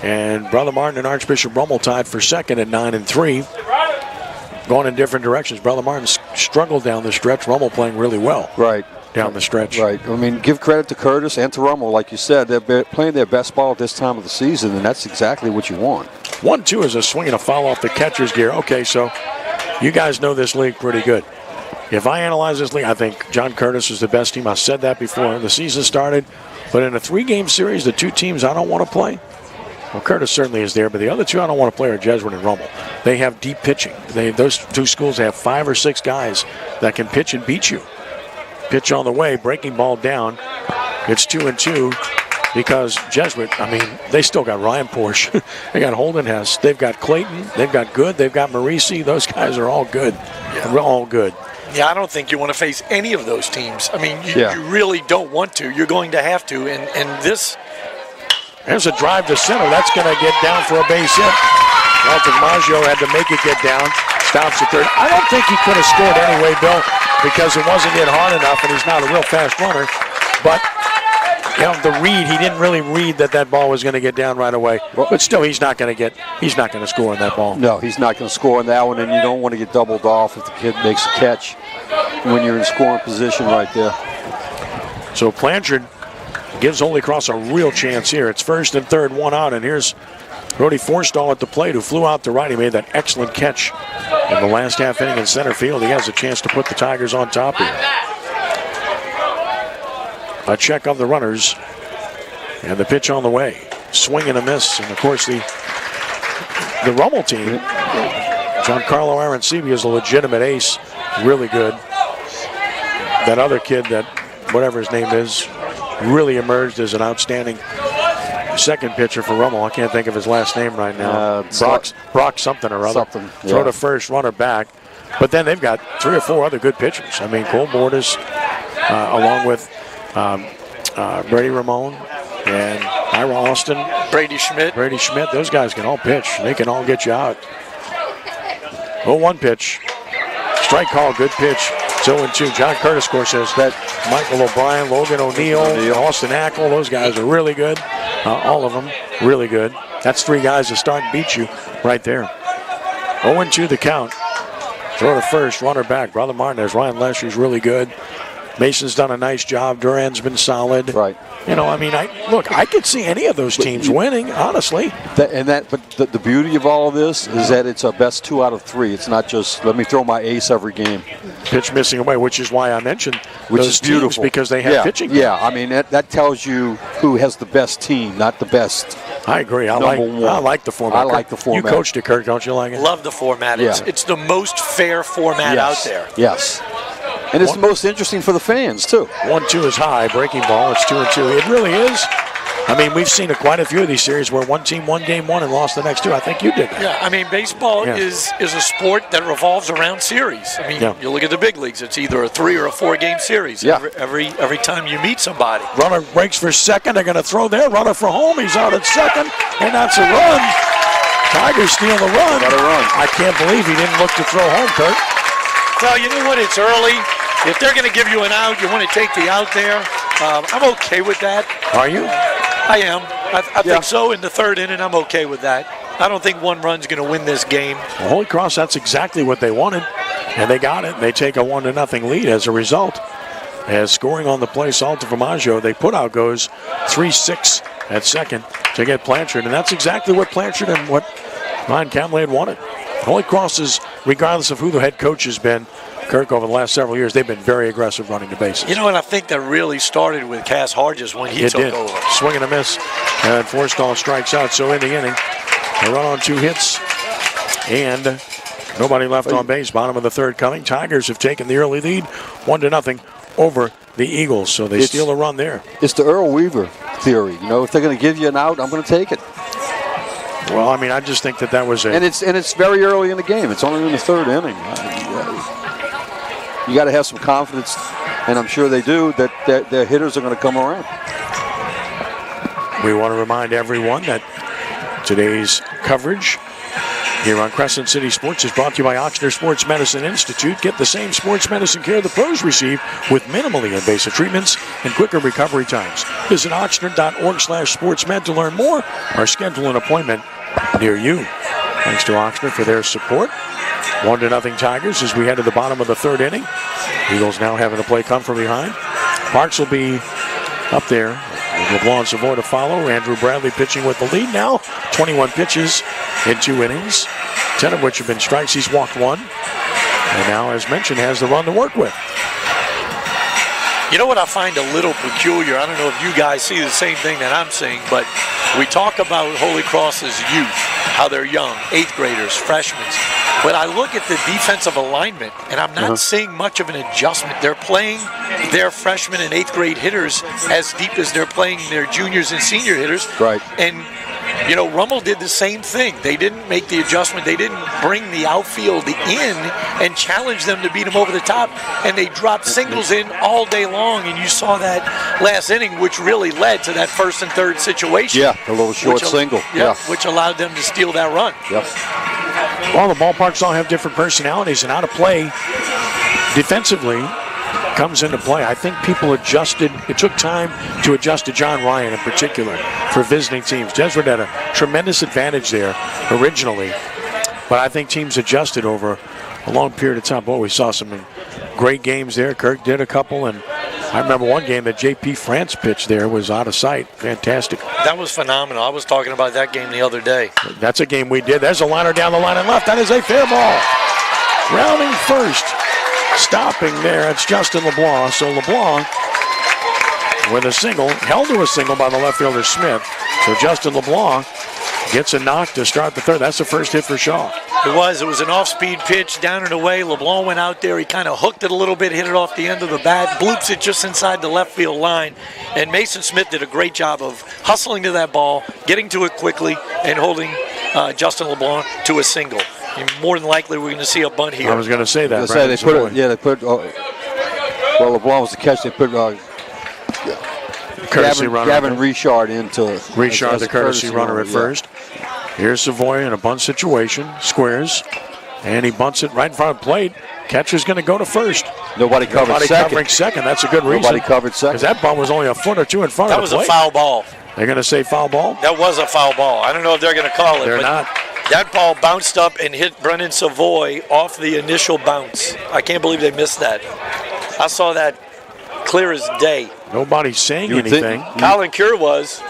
and Brother Martin and Archbishop Rummel tied for second at 9-3. Going in different directions. Brother Martin struggled down the stretch. Rummel playing really well. Right. Down the stretch. Right. I mean, give credit to Curtis and to Rummel. Like you said, they're playing their best ball at this time of the season, and that's exactly what you want. 1-2 is a swing and a foul off the catcher's gear. Okay, so you guys know this league pretty good. If I analyze this league, I think John Curtis is the best team. I said that before the season started. But in a 3-game series, the 2 teams I don't want to play, well, Curtis certainly is there, but the other 2 I don't want to play are Jesuit and Rummel. They have deep pitching. Those 2 schools have 5 or 6 guys that can pitch and beat you. Pitch on the way, breaking ball down. It's 2-2 because Jesuit, I mean, they still got Ryan Porsche. They got Holden Hess. They've got Clayton. They've got Good. They've got Marisi. Those guys are all good. Yeah. All good. Yeah, I don't think you want to face any of those teams. I mean, you really don't want to. You're going to have to. And this. There's a drive to center. That's going to get down for a base hit. Saltaformaggio had to make it get down. Stops at third. I don't think he could have scored anyway, Bill, because it wasn't hit hard enough, and he's not a real fast runner. But, the read, he didn't really read that ball was going to get down right away. But still, he's not going to score on that ball. No, he's not going to score on that one, and you don't want to get doubled off if the kid makes a catch when you're in scoring position right there. So Blanchard gives Holy Cross a real chance here. It's first and third, one out, and here's Brody Forstall at the plate, who flew out to right. He made that excellent catch in the last half inning in center field. He has a chance to put the Tigers on top here. A check of the runners, and the pitch on the way. Swing and a miss, and of course the Rummel team, Giancarlo Arancibi is a legitimate ace, really good. That other kid, that whatever his name is, really emerged as an outstanding second pitcher for Rummel. I can't think of his last name right now. Brock something or other. Throw to first, runner back. But then they've got 3 or 4 other good pitchers. I mean, Cole Borders, along with Brady Ramon and Ira Austin. Brady Schmidt. Those guys can all pitch. They can all get you out. 0-1 pitch. Strike call, good pitch. 0-2. John Curtis, of course, says that Michael O'Brien, Logan O'Neill, Austin Ackle, those guys are really good. All of them really good. That's 3 guys that start and beat you right there. 0-2 the count. Throw to first, runner back. Brother Martinez, Ryan Leslie's really good. Mason's done a nice job. Duran's been solid. Right. You know, I mean, I could see any of those teams winning, honestly. But the beauty of all of this is that it's a best 2 out of 3. It's not just let me throw my ace every game. Pitch missing away, which is why I mentioned which those is beautiful teams, because they have pitching. Yeah, I mean that tells you who has the best team, not the best. I agree. I like the format. I like the format. You coached it, Kirk. Don't you like it? Love the format. Yeah. It's the most fair format out there. Yes. And it's the most interesting for the fans, too. 1-2 is high. Breaking ball. It's 2-2. It really is. I mean, we've seen quite a few of these series where one team won game 1 and lost the next 2. I think you did that. Yeah, I mean, baseball is a sport that revolves around series. I mean, you look at the big leagues, it's either a 3 or a 4 game series every time you meet somebody. Runner breaks for second. They're going to throw there. Runner for home. He's out at second, and that's a run. Tigers steal the run. Got a run. I can't believe he didn't look to throw home, Kurt. Well, you know what? It's early. If they're going to give you an out, you want to take the out there. I'm okay with that. Are you? I am. I think so. In the 3rd inning, I'm okay with that. I don't think 1 run's going to win this game. Well, Holy Cross, that's exactly what they wanted, and they got it. They take a 1-0 lead as a result. As scoring on the play, Salta Formaggio, they put out goes 3-6 at second to get Blanchard, and that's exactly what Blanchard and what Ryan Camley had wanted. Holy Cross is, regardless of who the head coach has been, Kirk, over the last several years, they've been very aggressive running the bases. You know what? I think that really started with Cass Harges when he took over. Swing and a miss, and Forstall strikes out. So in the inning, a run on 2 hits, and nobody left on base. Bottom of the 3rd coming. Tigers have taken the early lead, 1-0 over the Eagles. So they steal a run there. It's the Earl Weaver theory. You know, if they're going to give you an out, I'm going to take it. Well, I mean, I just think that was a... And it's very early in the game. It's only in the 3rd inning. You got to have some confidence, and I'm sure they do, that their hitters are going to come around. We want to remind everyone that today's coverage here on Crescent City Sports is brought to you by Ochsner Sports Medicine Institute. Get the same sports medicine care the pros receive with minimally invasive treatments and quicker recovery times. Visit ochsner.org/sportsmed to learn more or schedule an appointment near you. Thanks to Ochsner for their support. 1-0 Tigers as we head to the bottom of the 3rd inning. Eagles now having the play come from behind. Parks will be up there with LeBlanc and Savoy to follow. Andrew Bradley pitching with the lead now. 21 pitches in 2 innings, 10 of which have been strikes. He's walked 1. And now, as mentioned, has the run to work with. You know what I find a little peculiar? I don't know if you guys see the same thing that I'm seeing, but we talk about Holy Cross's youth, how they're young, 8th graders, freshmen. But I look at the defensive alignment, and I'm not seeing much of an adjustment. They're playing their freshman and 8th grade hitters as deep as they're playing their juniors and senior hitters. Right. And, you know, Rummel did the same thing. They didn't make the adjustment. They didn't bring the outfield in and challenge them to beat them over the top. And they dropped singles in all day long. And you saw that last inning, which really led to that 1st and 3rd situation. Yeah, a little short single. Which allowed them to steal that run. Yep. Well, the ballparks all have different personalities, and how to play defensively comes into play. I think people adjusted. It took time to adjust to John Ryan in particular for visiting teams. Jesuit had a tremendous advantage there originally, but I think teams adjusted over a long period of time. Boy, we saw some great games there. Kirk did a couple, and I remember one game that J.P. France pitched there was out of sight. Fantastic. That was phenomenal. I was talking about that game the other day. That's a game we did. There's a liner down the line and left. That is a fair ball. Rounding first. Stopping there. It's Justin LeBlanc. So LeBlanc with a single, held to a single by the left fielder Smith. So Justin LeBlanc gets a knock to start the third. That's the first hit for Shaw. It was an off-speed pitch, down and away. LeBlanc went out there. He kind of hooked it a little bit, hit it off the end of the bat, bloops it just inside the left field line. And Mason Smith did a great job of hustling to that ball, getting to it quickly, and holding Justin LeBlanc to a single. And more than likely, we're going to see a bunt here. I was going to say that. They put well, LeBlanc was the catch. They put Gavin Richard into Richard, the courtesy runner at first. Here's Savoy in a bunt situation, squares, and he bunts it right in front of the plate. Catcher's going to go to first. Nobody covering second. That's a good reason. Nobody covered second. Because that ball was only a foot or two in front of the plate. That was a foul ball. They're going to say foul ball? That was a foul ball. I don't know if they're going to call it. They're not. That ball bounced up and hit Brennan Savoy off the initial bounce. I can't believe they missed that. I saw that clear as day. Nobody's saying anything. Colin Cure was.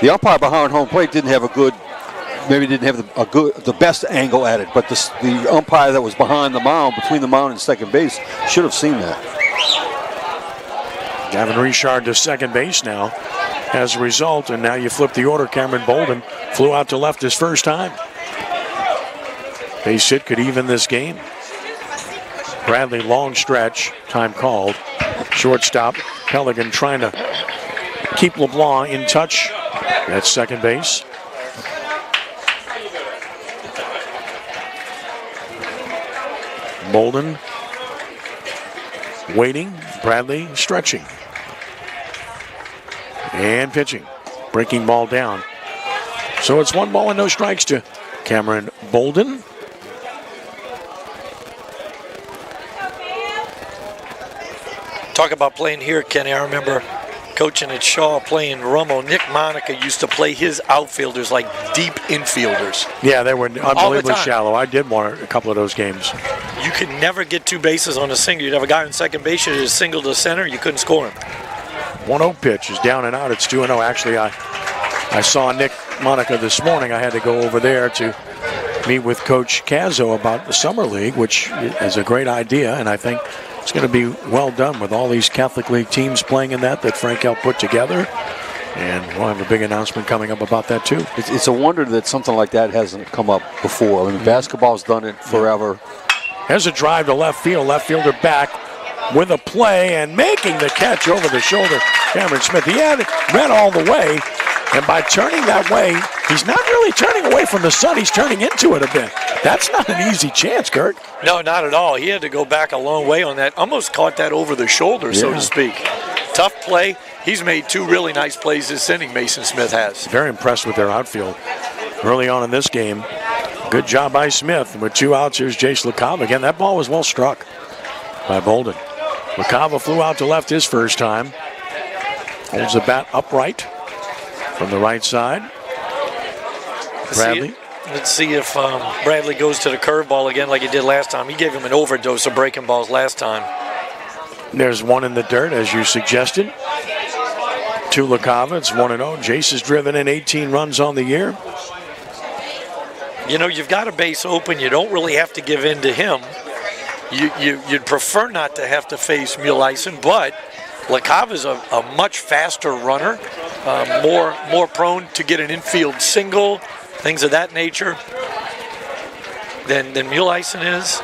The umpire behind home plate didn't have the best angle at it, but the umpire that was behind the mound, between the mound and second base, should have seen that. Gavin Richard to second base now as a result, and now you flip the order. Cameron Bolden flew out to left his first time. Base hit could even this game. Bradley, long stretch, time called. Shortstop, Pelican trying to keep LeBlanc in touch at second base. Bolden waiting, Bradley stretching. And pitching. Breaking ball down. So it's 1 ball and no strikes to Cameron Bolden. Talk about playing here, Kenny. I remember coaching at Shaw playing Rummel. Nick Monica used to play his outfielders like deep infielders. Yeah, they were unbelievably shallow. I did a couple of those games. You could never get 2 bases on a single. You'd have a guy on second base, you'd single to center, you couldn't score him. 1-0 pitch is down and out. It's 2-0. Actually, I saw Nick Monica this morning. I had to go over there to meet with Coach Cazzo about the Summer League, which is a great idea, and I think it's going to be well done with all these Catholic League teams playing in that Frank helped put together. And we'll have a big announcement coming up about that, too. It's a wonder that something like that hasn't come up before. I mean, basketball's done it forever. Has a drive to left field. Left fielder back with a play and making the catch over the shoulder. Cameron Smith. He had it read all the way. And by turning that way, he's not really turning away from the sun. He's turning into it a bit. That's not an easy chance, Kurt. No, not at all. He had to go back a long way on that. Almost caught that over the shoulder, so to speak. Tough play. He's made 2 really nice plays this inning, Mason Smith has. Very impressed with their outfield early on in this game. Good job by Smith. With 2 outs, here's Jace LaCava. Again, that ball was well struck by Bolden. LaCava flew out to left his first time. Holds the bat upright from the right side. Bradley. Let's see if Bradley goes to the curveball again like he did last time. He gave him an overdose of breaking balls last time. There's one in the dirt, as you suggested. To LaCava, it's 1-0. Jace has driven in 18 runs on the year. You know, you've got a base open. You don't really have to give in to him. You'd prefer not to have to face Muleisen, but LaCava's a much faster runner, more prone to get an infield single, things of that nature, than Muleisen is.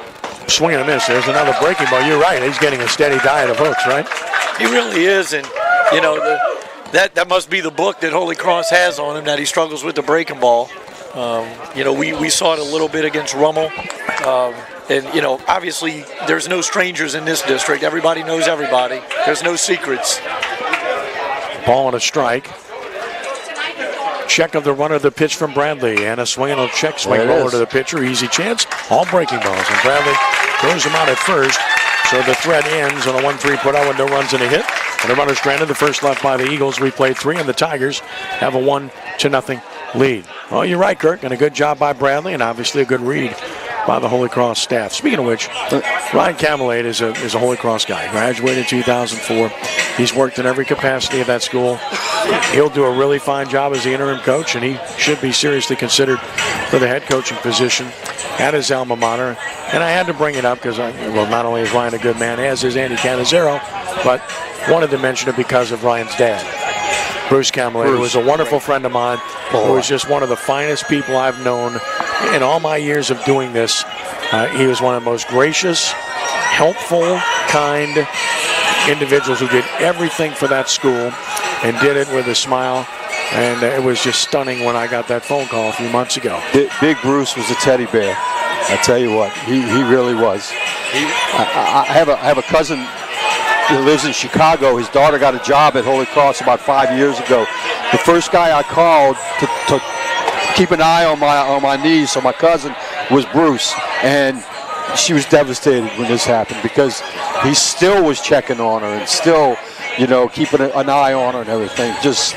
Swing and a miss. There's another breaking ball. You're right. He's getting a steady diet of hooks, right? He really is, and you know that must be the book that Holy Cross has on him, that he struggles with the breaking ball. You know, we saw it a little bit against Rummel. And, you know, obviously there's no strangers in this district. Everybody knows everybody. There's no secrets. Ball and a strike. Check of the runner, the pitch from Bradley. And a swing and a check swing over to the pitcher. Easy chance. All breaking balls. And Bradley throws him out at first. So the threat ends on a 1-3 put out with no runs and a hit. And the runner stranded. The first left by the Eagles. We played 3, and the Tigers have a 1-0 lead. Well, you're right, Kirk, and a good job by Bradley, and obviously a good read by the Holy Cross staff. Speaking of which, Ryan Camelade is a Holy Cross guy. Graduated in 2004. He's worked in every capacity of that school. He'll do a really fine job as the interim coach, and he should be seriously considered for the head coaching position at his alma mater. And I had to bring it up because, not only is Ryan a good man, as is Andy Cannizzaro, but wanted to mention it because of Ryan's dad. Bruce Camelade, who was a wonderful friend of mine, who was just one of the finest people I've known in all my years of doing this. He was one of the most gracious, helpful, kind individuals who did everything for that school and did it with a smile. And it was just stunning when I got that phone call a few months ago. Big Bruce was a teddy bear. I tell you what, he really was. I have a cousin who lives in Chicago. His daughter got a job at Holy Cross about 5 years ago. The first guy I called to keep an eye on my niece, so my cousin, was Bruce. And she was devastated when this happened because he still was checking on her and still, keeping an eye on her and everything. Just,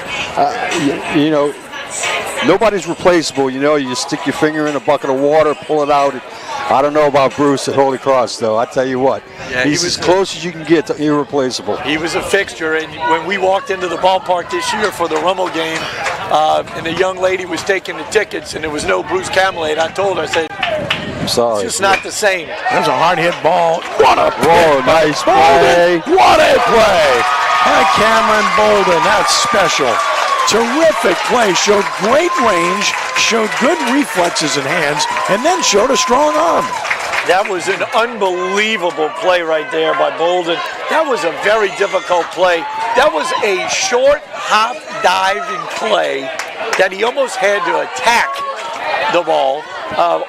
nobody's replaceable. You just stick your finger in a bucket of water, pull it out. I don't know about Bruce at Holy Cross, though. I tell you what, he's as close as you can get to irreplaceable. He was a fixture, and when we walked into the ballpark this year for the Rummel game, and the young lady was taking the tickets, and there was no Bruce Camelade, I told her, I said, I'm sorry. It's just not the same. There's a hard hit ball. What a nice play. What a play by Cameron Bolden. That's special. Terrific play. Showed great range, showed good reflexes and hands, and then showed a strong arm. That was an unbelievable play right there by Bolden. That was a very difficult play. That was a short hop diving play that he almost had to attack the ball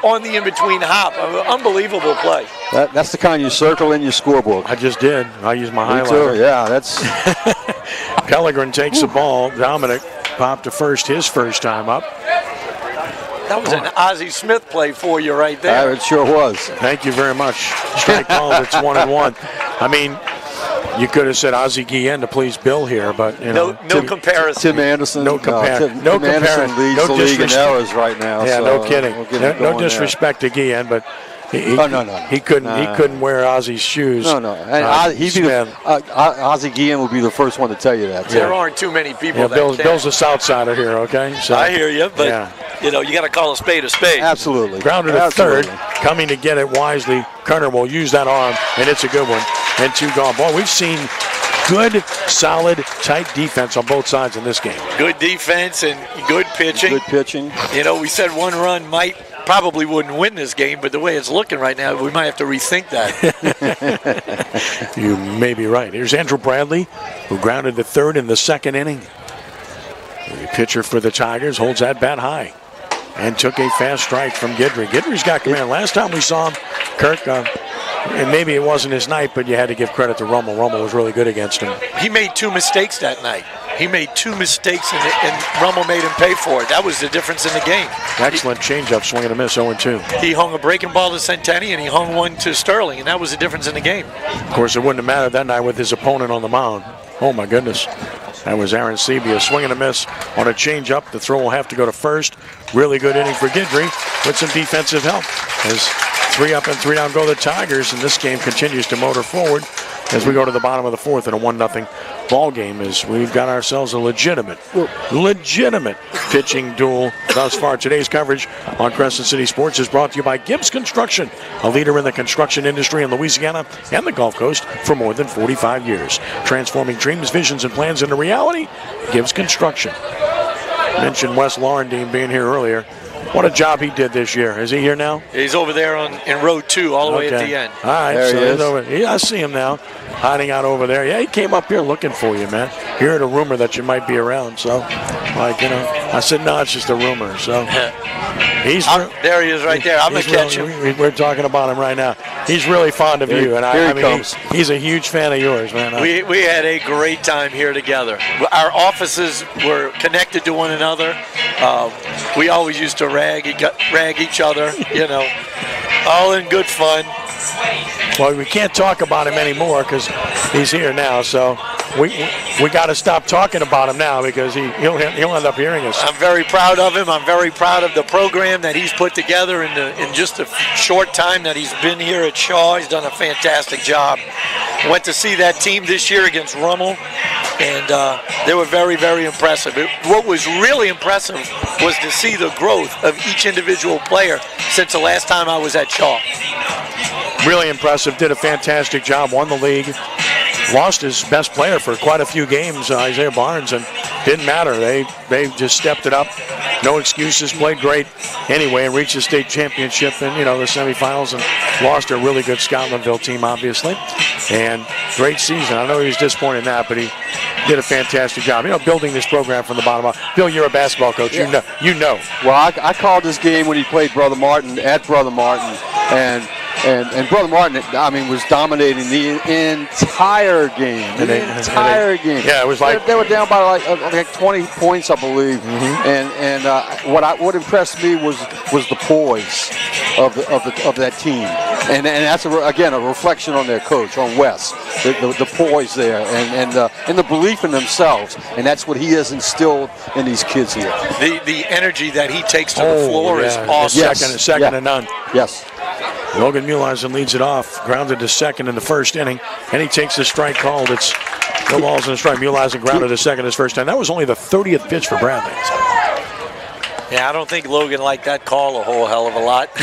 on the in-between hop. Unbelievable play. That's the kind you circle in your scorebook. I just did. I used my Me highlighter. too. Yeah, that's. Pellegrin takes the ball. Dominic popped to first his first time up. That was an Ozzie Smith play for you right there. It sure was. Thank you very much. Strike called. It's 1-1. I mean, you could have said Ozzie Guillen to please Bill here, but no comparison. Tim Anderson. No comparison. Tim Anderson leads the league in errors right now. Yeah, so no kidding. No disrespect to Guillen, but he couldn't wear Ozzie's shoes. No. And Ozzie Guillen will be the first one to tell you that. There aren't too many people that can. Bill's a South Sider here, okay? So, I hear you, but you got to call a spade a spade. Absolutely. Grounded at third, coming to get it wisely. Kerner will use that arm, and it's a good one. And 2 gone. Boy, we've seen good, solid, tight defense on both sides in this game. Good defense and good pitching. Good pitching. We said 1 run probably wouldn't win this game, but the way it's looking right now, we might have to rethink that. You may be right. Here's Andrew Bradley, who grounded to third in the second inning. The pitcher for the Tigers holds that bat high and took a fast strike from Guidry. Guidry's got command. Last time we saw him, Kirk, and maybe it wasn't his night, but you had to give credit to Rummel. Rummel was really good against him. He made 2 mistakes that night. He made 2 mistakes, and Rummel made him pay for it. That was the difference in the game. Excellent changeup, swing and a miss, 0-2. He hung a breaking ball to Centeni, and he hung one to Sterling, and that was the difference in the game. Of course, it wouldn't have mattered that night with his opponent on the mound. Oh, my goodness. That was Aaron Sebia. Swing and a miss on a changeup. The throw will have to go to first. Really good inning for Guidry with some defensive help. As 3 up and 3 down go the Tigers, and this game continues to motor forward as we go to the bottom of the 4th in a 1-0 ball game. As we've got ourselves a legitimate pitching duel thus far. Today's coverage on Crescent City Sports is brought to you by Gibbs Construction, a leader in the construction industry in Louisiana and the Gulf Coast for more than 45 years. Transforming dreams, visions, and plans into reality. Gibbs Construction. Mentioned Wes Laurendine being here earlier. What a job he did this year. Is he here now? He's over there in row 2, all the way at the end. All right, there so he is. Over. Yeah, I see him now, hiding out over there. Yeah, he came up here looking for you, man. Hearing a rumor that you might be around. So, I said, no, it's just a rumor. So, there he is right there. I'm going to catch him. We're talking about him right now. He's really fond of you, and here he comes. He's a huge fan of yours, man. We had a great time here together. Our offices were connected to one another. We always used to rag each other, all in good fun. Well, we can't talk about him anymore because he's here now, so we got to stop talking about him now because he'll end up hearing us. I'm very proud of him. I'm very proud of the program that he's put together in just a short time that he's been here at Shaw. He's done a fantastic job. Went to see that team this year against Rummel, and they were very, very impressive. What was really impressive was to see the growth of each individual player since the last time I was at Shaw. Really impressive. Did a fantastic job. Won the league. Lost his best player for quite a few games, Isaiah Barnes, and didn't matter. They just stepped it up. No excuses. Played great anyway and reached the state championship in the semifinals and lost a really good Scotlandville team, obviously. And great season. I know he was disappointed in that, but he did a fantastic job. Building this program from the bottom up. Bill, you're a basketball coach. Yeah. You know. Well, I called this game when he played Brother Martin at Brother Martin, and Brother Martin, was dominating the entire game. Game. Yeah, it was like they were down by like 20 points, I believe. Mm-hmm. What impressed me was the poise of that team, and that's again a reflection on their coach, on Wes. The poise there, and the belief in themselves, and that's what he has instilled in these kids here. The energy that he takes to the floor is awesome. Yes. Second to none. Yes. Logan Muleisen leads it off, grounded to second in the first inning, and he takes the strike called. It's no balls in a strike. Muleisen grounded to second his first time. That was only the 30th pitch for Bradley. Yeah, I don't think Logan liked that call a whole hell of a lot.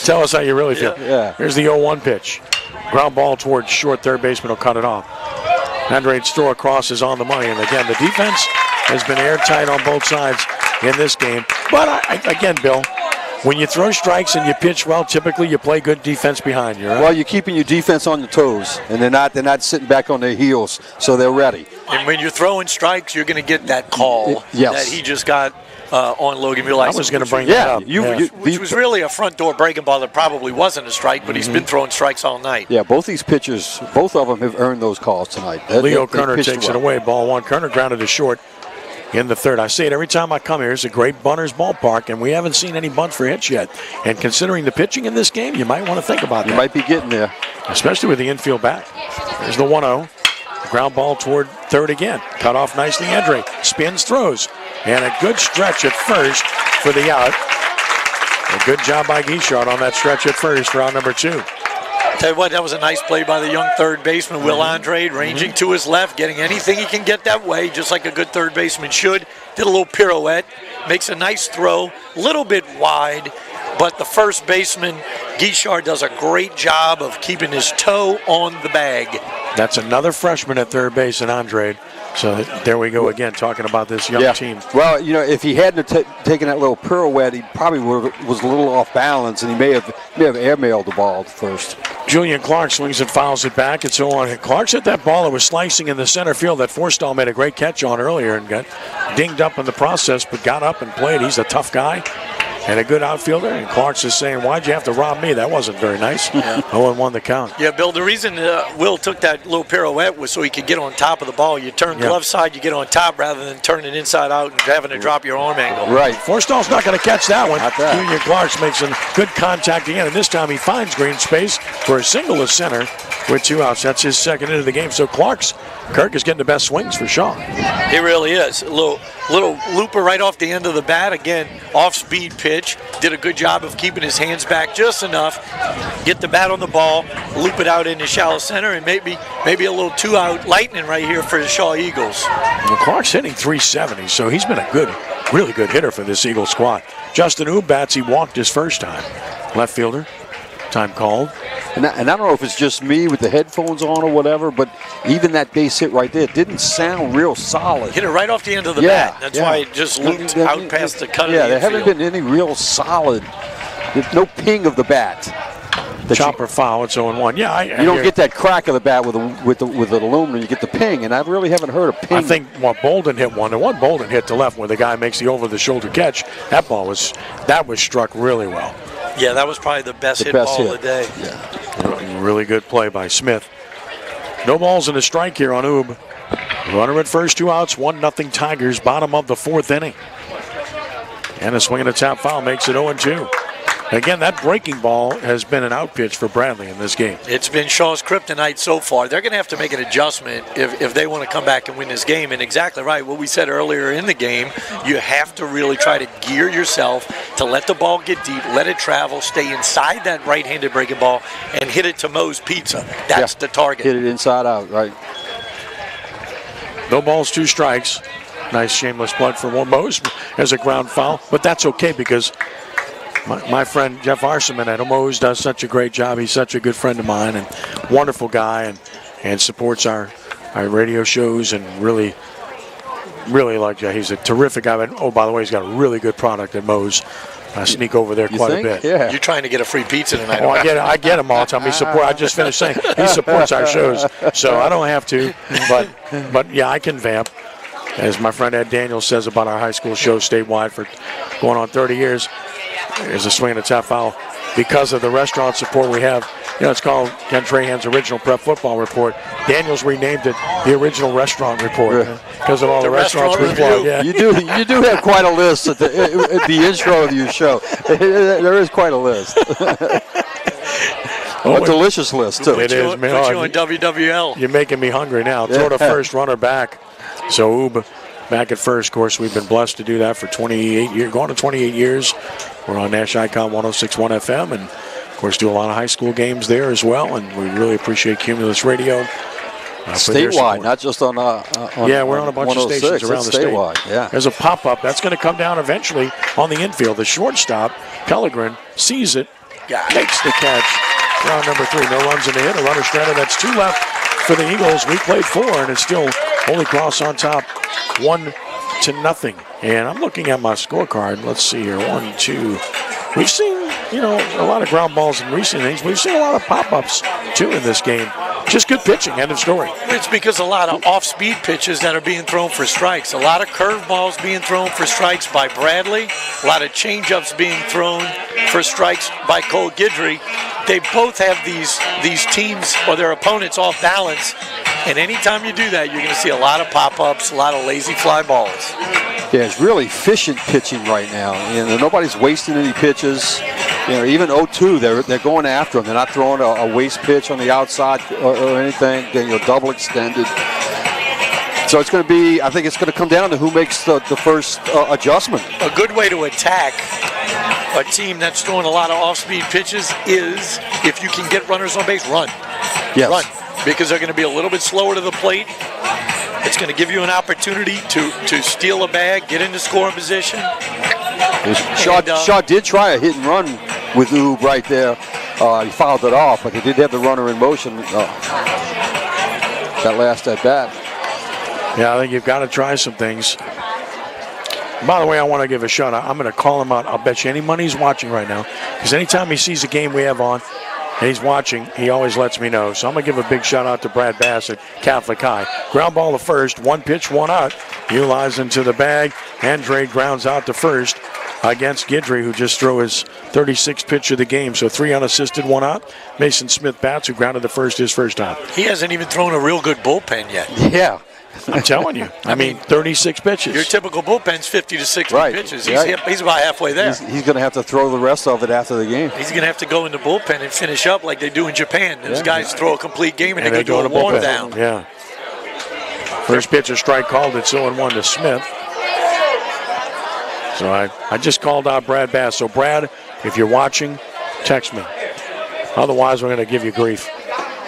Tell us how you really feel. Yeah. Here's the 0-1 pitch. Ground ball towards short. Third baseman will cut it off. Andrade's throw across is on the money, and again, the defense has been airtight on both sides in this game. But again, Bill, when you throw strikes and you pitch well, typically you play good defense behind you, right? Well, you're keeping your defense on the toes, and they're not sitting back on their heels, so they're ready. And when you're throwing strikes, you're going to get that call that he just got on Logan Muleisen. I was going to bring that up. Which was really a front door breaking ball that probably wasn't a strike, but he's been throwing strikes all night. Yeah, both these pitchers, both of them have earned those calls tonight. Leo Kerner takes it away. Ball one. Kerner grounded to short in the third. I say it every time I come here. It's a great bunter's ballpark, and we haven't seen any bunt for hits yet. And considering the pitching in this game, you might want to think about that. You might be getting there. Especially with the infield back. There's the 1-0. Ground ball toward third again. Cut off nicely. Andre spins, throws. And a good stretch at first for the out. A good job by Guichard on that stretch at first for out number 2. Tell you what, that was a nice play by the young third baseman, Will Andrade, ranging to his left, getting anything he can get that way, just like a good third baseman should. Did a little pirouette, makes a nice throw, a little bit wide, but the first baseman, Guichard, does a great job of keeping his toe on the bag. That's another freshman at third base in Andrade. So there we go again, talking about this young team. Well, if he hadn't taken that little pirouette, he probably was a little off balance, and he may have airmailed the ball first. Julian Clark swings and fouls it back. It's on. Clark's hit that ball that was slicing in the center field that Forstall made a great catch on earlier and got dinged up in the process, but got up and played. He's a tough guy and a good outfielder. And Clark's just saying, why'd you have to rob me? That wasn't very nice. 0-1 the count. Yeah, Bill, the reason Will took that little pirouette was so he could get on top of the ball. You turn glove side, you get on top rather than turning inside out and having to drop your arm angle. Right. Forstall's not going to catch that one. Not that. Julian Clark's makes some good contact again, and this time he finds green space for a single to center with 2 outs. That's his second into the game. So Kirk is getting the best swings for Shaw. He really is. A little looper right off the end of the bat. Again, off-speed pitch. Did a good job of keeping his hands back just enough. Get the bat on the ball, loop it out into shallow center, and maybe a little 2-out lightning right here for the Shaw Eagles. Well, Clark's hitting .370, so he's been a really good hitter for this Eagle squad. Justin Oob bats, he walked his first time. Left fielder, time called. And I don't know if it's just me with the headphones on or whatever, but even that base hit right there didn't sound real solid. Hit it right off the end of the bat. That's why it just looped out past the cut of the infield. Yeah, there haven't been any real solid, no ping of the bat. Chopper foul, it's 0-1. Yeah, you don't get that crack of the bat with the aluminum. You get the ping, and I really haven't heard a ping. I think Bolden hit one. The one Bolden hit to left where the guy makes the over-the-shoulder catch. That was struck really well. Yeah, that was probably the best hit ball of the day. Yeah. Really good play by Smith. No balls and a strike here on Oob. Runner at first, 2 outs, 1-0 Tigers, bottom of the 4th inning. And a swing and a tap foul makes it 0-2. Again, that breaking ball has been an out pitch for Bradley in this game. It's been Shaw's kryptonite so far. They're going to have to make an adjustment if they want to come back and win this game. And exactly right, what we said earlier in the game, you have to really try to gear yourself to let the ball get deep, let it travel, stay inside that right-handed breaking ball, and hit it to Moe's Pizza. That's the target. Hit it inside out, right. No balls, 2 strikes. Nice shameless plug for Moe's as a ground foul, but that's okay because my friend Jeff Arseman at Moe's does such a great job. He's such a good friend of mine and wonderful guy and supports our radio shows and really like Jeff. He's a terrific guy. Oh, by the way, he's got a really good product at Moe's. I sneak over there quite a bit. Yeah. You're trying to get a free pizza tonight. Oh, I get him all the time. I just finished saying he supports our shows, so I don't have to. But yeah, I can vamp. As my friend Ed Daniels says about our high school show statewide for going on 30 years, there's a swing and a tap foul. Because of the restaurant support we have, it's called Ken Trahan's Original Prep Football Report. Daniels renamed it the Original Restaurant Report because of all the restaurants we plug. Yeah. You do have quite a list at the intro of your show. There is quite a list. A delicious list, too. It is, man. Put you on WWL. You're making me hungry now. Throw to first, runner back. So Oob back at first. Of course, we've been blessed to do that for 28 years, going to 28 years. We're on Nash Icon 106.1 FM, and of course do a lot of high school games there as well. And we really appreciate Cumulus Radio. Statewide, not just on yeah, we're on a bunch of stations around the state. Yeah. There's a pop-up that's going to come down eventually on the infield. The shortstop, Pellegrin, sees it, makes the catch. Round number 3, no runs in the hit. A runner stranded. That's 2 left for the Eagles. We played 4, and it's still Holy Cross on top, 1-0. And I'm looking at my scorecard. Let's see here, 1, 2. We've seen, a lot of ground balls in recent innings. We've seen a lot of pop-ups, too, in this game. Just good pitching, end of story. It's because a lot of off-speed pitches that are being thrown for strikes. A lot of curveballs being thrown for strikes by Bradley. A lot of change-ups being thrown for strikes by Cole Guidry. They both have these teams or their opponents off balance. And anytime you do that, you're going to see a lot of pop-ups, a lot of lazy fly balls. Yeah, it's really efficient pitching right now. Nobody's wasting any pitches. Even 0-2, they're going after them. They're not throwing a waste pitch on the outside or anything. Double extended. So it's going to be, I think it's going to come down to who makes the first adjustment. A good way to attack a team that's throwing a lot of off-speed pitches is if you can get runners on base, run. Yes. Run. Because they're going to be a little bit slower to the plate. It's going to give you an opportunity to steal a bag, get into scoring position. Shaw did try a hit and run with Oob right there. He fouled it off, but he did have the runner in motion that last at bat. Yeah, I think you've got to try some things. By the way, I want to give a shout out. I'm going to call him out. I'll bet you any money he's watching right now. Because anytime he sees a game we have on and he's watching, he always lets me know. So I'm going to give a big shout out to Brad Bass at Catholic High. Ground ball to first, 1 pitch, 1 out. Ulies into the bag. Andre grounds out to first against Guidry, who just threw his 36th pitch of the game. So 3 unassisted, 1 out. Mason Smith bats, who grounded to first his first out. He hasn't even thrown a real good bullpen yet. Yeah. I'm telling you. I mean, 36 pitches. Your typical bullpen's 50 to 60 pitches. He's about halfway there. He's going to have to throw the rest of it after the game. He's going to have to go in the bullpen and finish up like they do in Japan. Those guys throw a complete game and they go to a warm down. Yeah. First pitch, a strike called. It's 0-1 to Smith. So I just called out Brad Bass. So, Brad, if you're watching, text me. Otherwise, we're going to give you grief.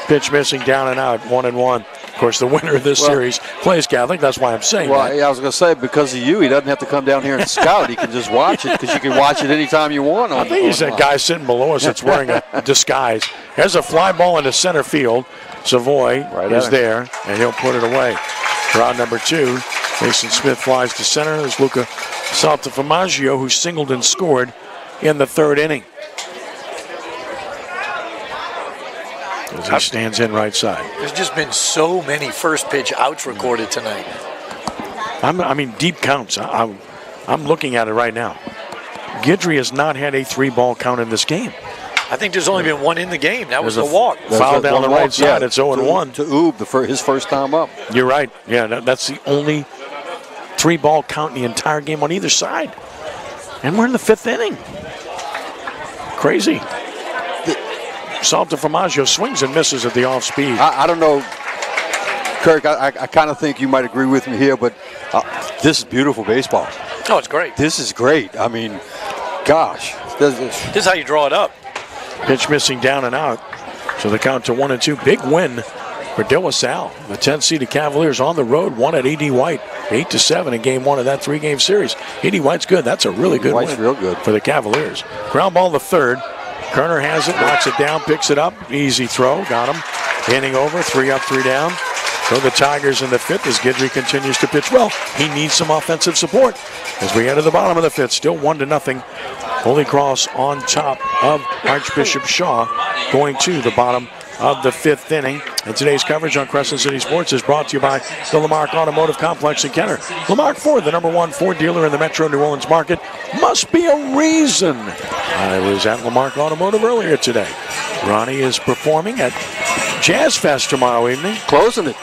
Pitch missing, down and out, 1-1. Of course, the winner of this series plays Catholic. That's why I'm saying that. Yeah, I was going to say, because of you, he doesn't have to come down here and scout. He can just watch it because you can watch it anytime you want. I think he's that guy sitting below us that's wearing a disguise. There's a fly ball into center field. Savoy is there, and he'll put it away. Round number 2, Mason Smith flies to center. There's Luca Saltaformaggio, who singled and scored in the 3rd inning. As he stands in right side. There's just been so many first pitch outs recorded tonight. I mean, deep counts. I'm looking at it right now. Guidry has not had a 3-ball count in this game. I think there's only been 1 in the game. That was the walk. Foul down the right side. It's 0-1. To Oob, his first time up. You're right. Yeah, that's the only 3-ball count in the entire game on either side. And we're in the 5th inning. crazy. Salta Formaggio swings and misses at the off speed. I don't know, Kirk, I kind of think you might agree with me here, but this is beautiful baseball. Oh, it's great. This is great. I mean, gosh. This is how you draw it up. Pitch missing down and out. So the count to 1-2. Big win for De La Salle. The 10th-seeded Cavaliers on the road won at E.D. White 8-7 in game 1 of that 3-game series. E.D. White's good. That's a really good White's win real good for the Cavaliers. Ground ball to third. Kerner has it, knocks it down, picks it up. Easy throw. Got him. Inning over. 3 up, 3 down. So the Tigers in the 5th as Guidry continues to pitch well. He needs some offensive support as we enter the bottom of the 5th. Still 1-0. Holy Cross on top of Archbishop Shaw going to the bottom of the 5th inning. And today's coverage on Crescent City Sports is brought to you by the Lamarck Automotive Complex in Kenner. Lamarck Ford, the #1 Ford dealer in the Metro New Orleans market. Must be a reason. I was at Lamarck Automotive earlier today. Ronnie is performing at Jazz Fest tomorrow evening. Closing it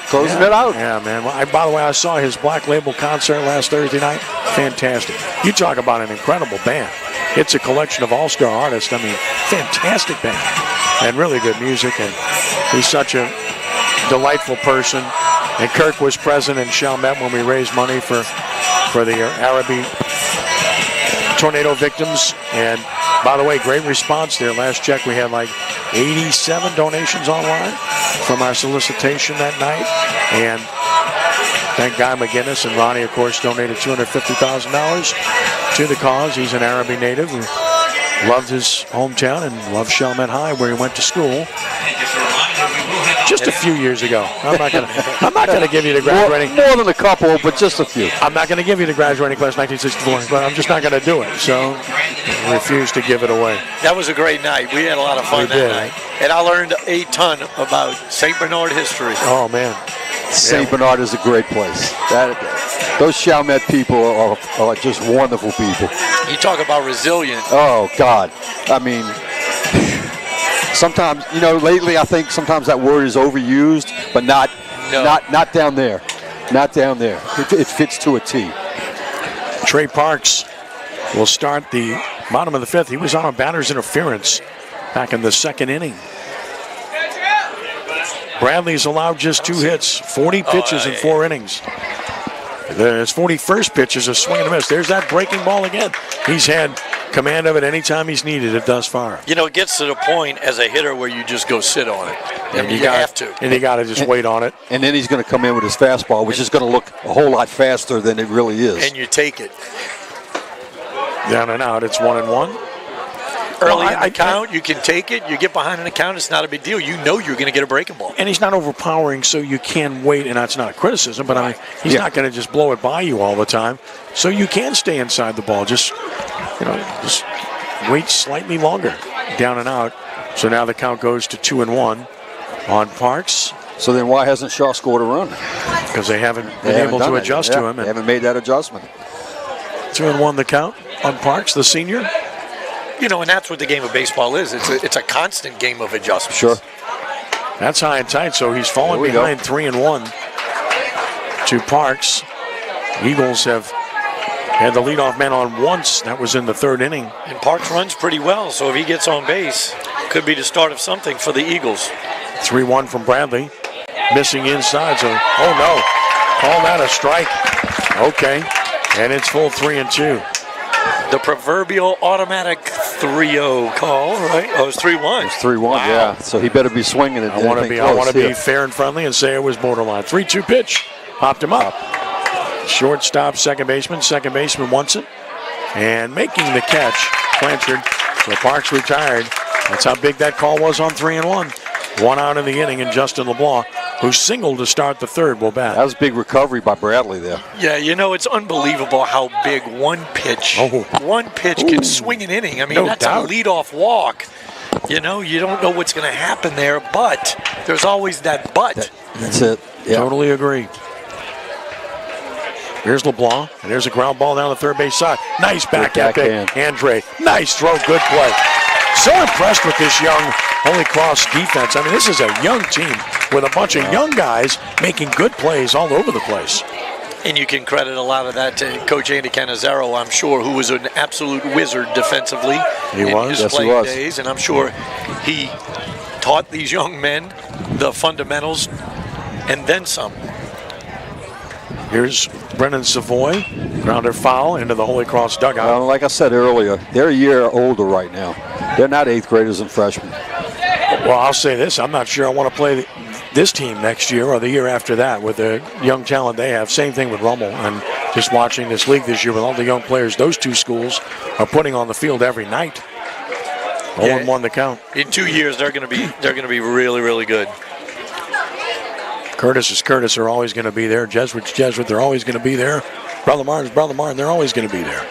out. Yeah, man. Well, by the way, I saw his Black Label concert last Thursday night. Fantastic. You talk about an incredible band. It's a collection of all-star artists. I mean, fantastic band. And really good music. And he's such a delightful person. And Kirk was present in Chalmette when we raised money for the Arabi tornado victims. And by the way, great response there. Last check, we had like 87 donations online from our solicitation that night. And thank Guy McGinnis and Ronnie, of course, donated $250,000 to the cause. He's an Arabi native who loved his hometown and loved Chalmette High, where he went to school. Just a few years ago. I'm not gonna give you the graduating. More than a couple, but just a few. I'm not gonna give you the graduating class 1964, but I'm just not gonna do it. So, I refuse to give it away. That was a great night. We had a lot of fun that night, and I learned a ton about St. Bernard history. Oh man, St. Bernard is a great place. Those Chalmette people are just wonderful people. You talk about resilient. Oh God, I mean. Sometimes, lately I think sometimes that word is overused, but not down there. Not down there. It fits to a T. Trey Parks will start the bottom of the 5th. He was on a batter's interference back in the 2nd inning. Bradley's allowed just 2 hits, 40 pitches in 4 innings. His 41st pitch is a swing and a miss. There's that breaking ball again. He's had command of it anytime he's needed it thus far. It gets to the point as a hitter where you just go sit on it. You have to. And you got to just wait on it. And then he's going to come in with his fastball, which is going to look a whole lot faster than it really is. And you take it. Down and out, it's 1-1. Early in the count, you can take it. You get behind an account, it's not a big deal. You know you're going to get a breaking ball. And he's not overpowering, so you can wait. And that's not a criticism, but I mean, he's not going to just blow it by you all the time. So you can stay inside the ball. Just wait slightly longer. Down and out. So now the count goes to 2-1 on Parks. So then why hasn't Shaw scored a run? Because they haven't been able to adjust to him. They haven't made that adjustment. 2-1 the count on Parks, the senior. And that's what the game of baseball is. It's a constant game of adjustments. Sure. That's high and tight, so he's fallen behind 3-1 to Parks. Eagles have had the leadoff man on once. That was in the 3rd inning. And Parks runs pretty well, so if he gets on base, could be the start of something for the Eagles. 3-1 from Bradley. Missing inside, so, oh no. Call that a strike. Okay. And it's full 3-2. The proverbial automatic 3-0 call, right? Oh, it's 3-1. It's 3-1, wow. Yeah. So he better be swinging it. I want to be fair and friendly and say it was borderline. 3-2 pitch. Popped him up. Shortstop, second baseman. Second baseman wants it. And making the catch, Blanchard. So Parks retired. That's how big that call was on 3-1. 1 out in the inning, and Justin LeBlanc, who singled to start the 3rd, will bat. That was a big recovery by Bradley there. Yeah, it's unbelievable how big one pitch can swing an inning. I mean, that's a leadoff walk. You don't know what's going to happen there, but there's always that but. That's it. Yeah. Totally agree. Here's LeBlanc, and there's a ground ball down the third base side. Nice backhand. Andre, nice throw, good play. So impressed with this young Holy Cross defense. I mean, this is a young team with a bunch of young guys making good plays all over the place. And you can credit a lot of that to Coach Andy Cannizzaro, I'm sure, who was an absolute wizard defensively in his playing days. And I'm sure he taught these young men the fundamentals and then some. Here's Brennan Savoy, grounder foul into the Holy Cross dugout. Well, like I said earlier, they're a year older right now. They're not 8th graders and freshmen. Well, I'll say this. I'm not sure I want to play this team next year or the year after that with the young talent they have. Same thing with Rummel. And just watching this league this year with all the young players those two schools are putting on the field every night. 0-1 the count. In 2 years, they're going to be really, really good. Curtis is Curtis. They're always going to be there. Jesuit's Jesuit. They're always going to be there. Brother Martin's Brother Martin. They're always going to be there.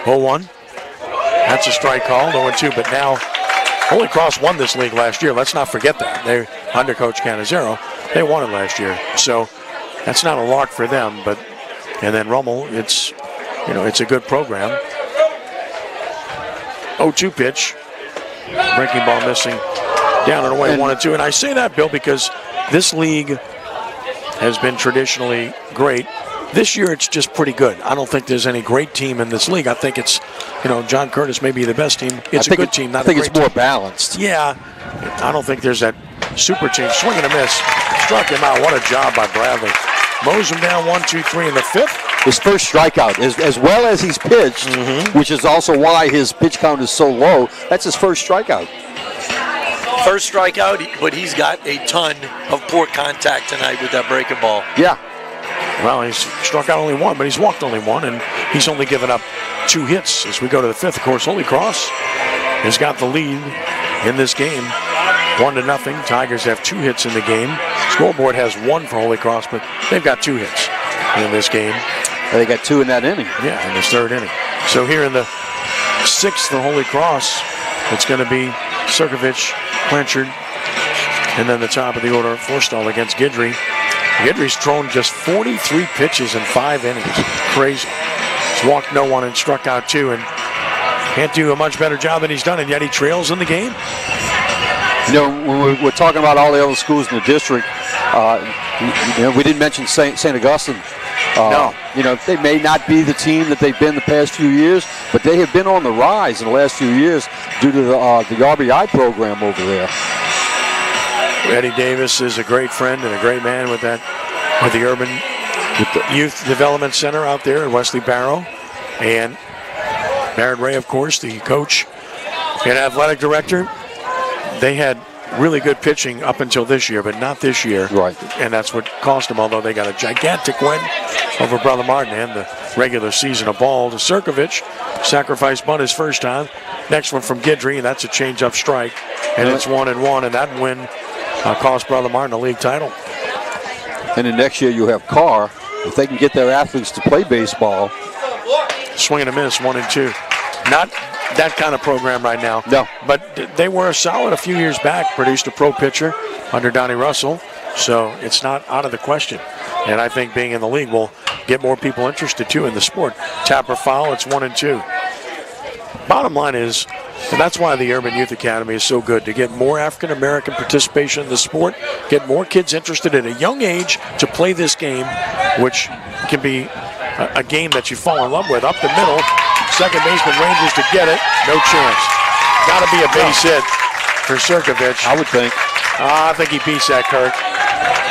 0-1. That's a strike call. 0-2. But now Holy Cross won this league last year. Let's not forget that. They under Coach Cannizzaro. They won it last year. So that's not a lock for them. But and then Rummel, it's a good program. 0-2 pitch. Breaking ball missing. Down and away, 1-2. And I say that, Bill, because this league has been traditionally great. This year, it's just pretty good. I don't think there's any great team in this league. I think it's, John Curtis may be the best team. It's a good team, not a great team. I think it's more balanced. Yeah. I don't think there's that super team. Swing and a miss. Struck him out. What a job by Bradley. Mows him down 1-2-3 in the 5th. His first strikeout, as well as he's pitched, which is also why his pitch count is so low. That's his first strikeout. First strikeout, but he's got a ton of poor contact tonight with that breaking ball. Yeah. Well, he's struck out only one, but he's walked only one, and he's only given up 2 hits as we go to the 5th. Of course, Holy Cross has got the lead in this game, 1-0. Tigers have 2 hits in the game. Scoreboard has 1 for Holy Cross, but they've got 2 hits in this game. And they got 2 in that inning. Yeah, in this 3rd inning. So here in the 6th for Holy Cross, it's going to be Sirkovich, Blanchard, and then the top of the order, Forstall against Guidry. Guidry's thrown just 43 pitches in 5 innings. Crazy. He's walked no one and struck out 2, and can't do a much better job than he's done, and yet he trails in the game. When we're talking about all the other schools in the district, we didn't mention St. Augustine. No. They may not be the team that they've been the past few years, but they have been on the rise in the last few years due to the RBI program over there. Eddie Davis is a great friend and a great man with the Urban Youth Development Center out there at Wesley Barrow. And Barrett Ray, of course, the coach and athletic director. They had really good pitching up until this year, but not this year. Right. And that's what cost them, although they got a gigantic win over Brother Martin and the regular season. A ball to Sirkovich. Sacrifice bunt his first time. Next one from Guidry, and that's a change-up strike. And it's 1-1, and that win cost Brother Martin a league title. And then next year you have Carr. If they can get their athletes to play baseball. Swing and a miss, 1-2. Not that kind of program right now. No. But they were solid a few years back, produced a pro pitcher under Donnie Russell, so it's not out of the question. And I think being in the league will get more people interested, too, in the sport. Tapper foul, it's 1-2. Bottom line is, and that's why the Urban Youth Academy is so good, to get more African-American participation in the sport, get more kids interested at a young age to play this game, which can be a game that you fall in love with. Up the middle, second baseman ranges to get it, no chance. Got to be a base hit for Sirkovich. I would think. I think he beats that, Kirk.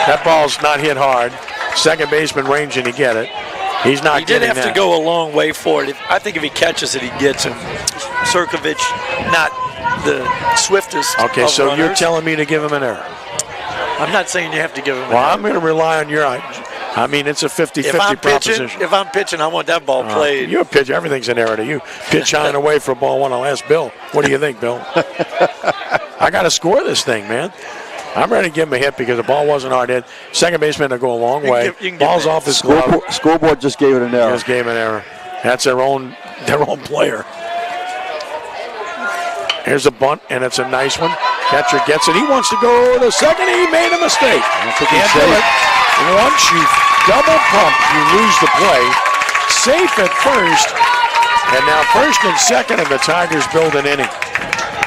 That ball's not hit hard. Second baseman ranging to get it. He's not He did getting have that. to go a long way for it. I think if he catches it, he gets him. Sirkovich, not the swiftest Okay, of so runners. you're telling me to give him an error. I'm not saying you have to give him an Well, error. I'm going to rely on your. I mean, it's a 50-50 proposition. If I'm pitching, I want that ball played. You're a pitcher. Everything's an error to you. Pitch high and away for ball 1. I'll ask Bill. What do you think, Bill? I got to score this thing, man. I'm ready to give him a hit because the ball wasn't hard hit. Second baseman to go a long way. Ball's off his glove. Scoreboard just gave it an error. Just gave an error. That's their own player. Here's a bunt, and it's a nice one. Catcher gets it. He wants to go to second. He made a mistake. Can't do it. Once you double pump, you lose the play. Safe at first, and now first and second, and the Tigers build an inning.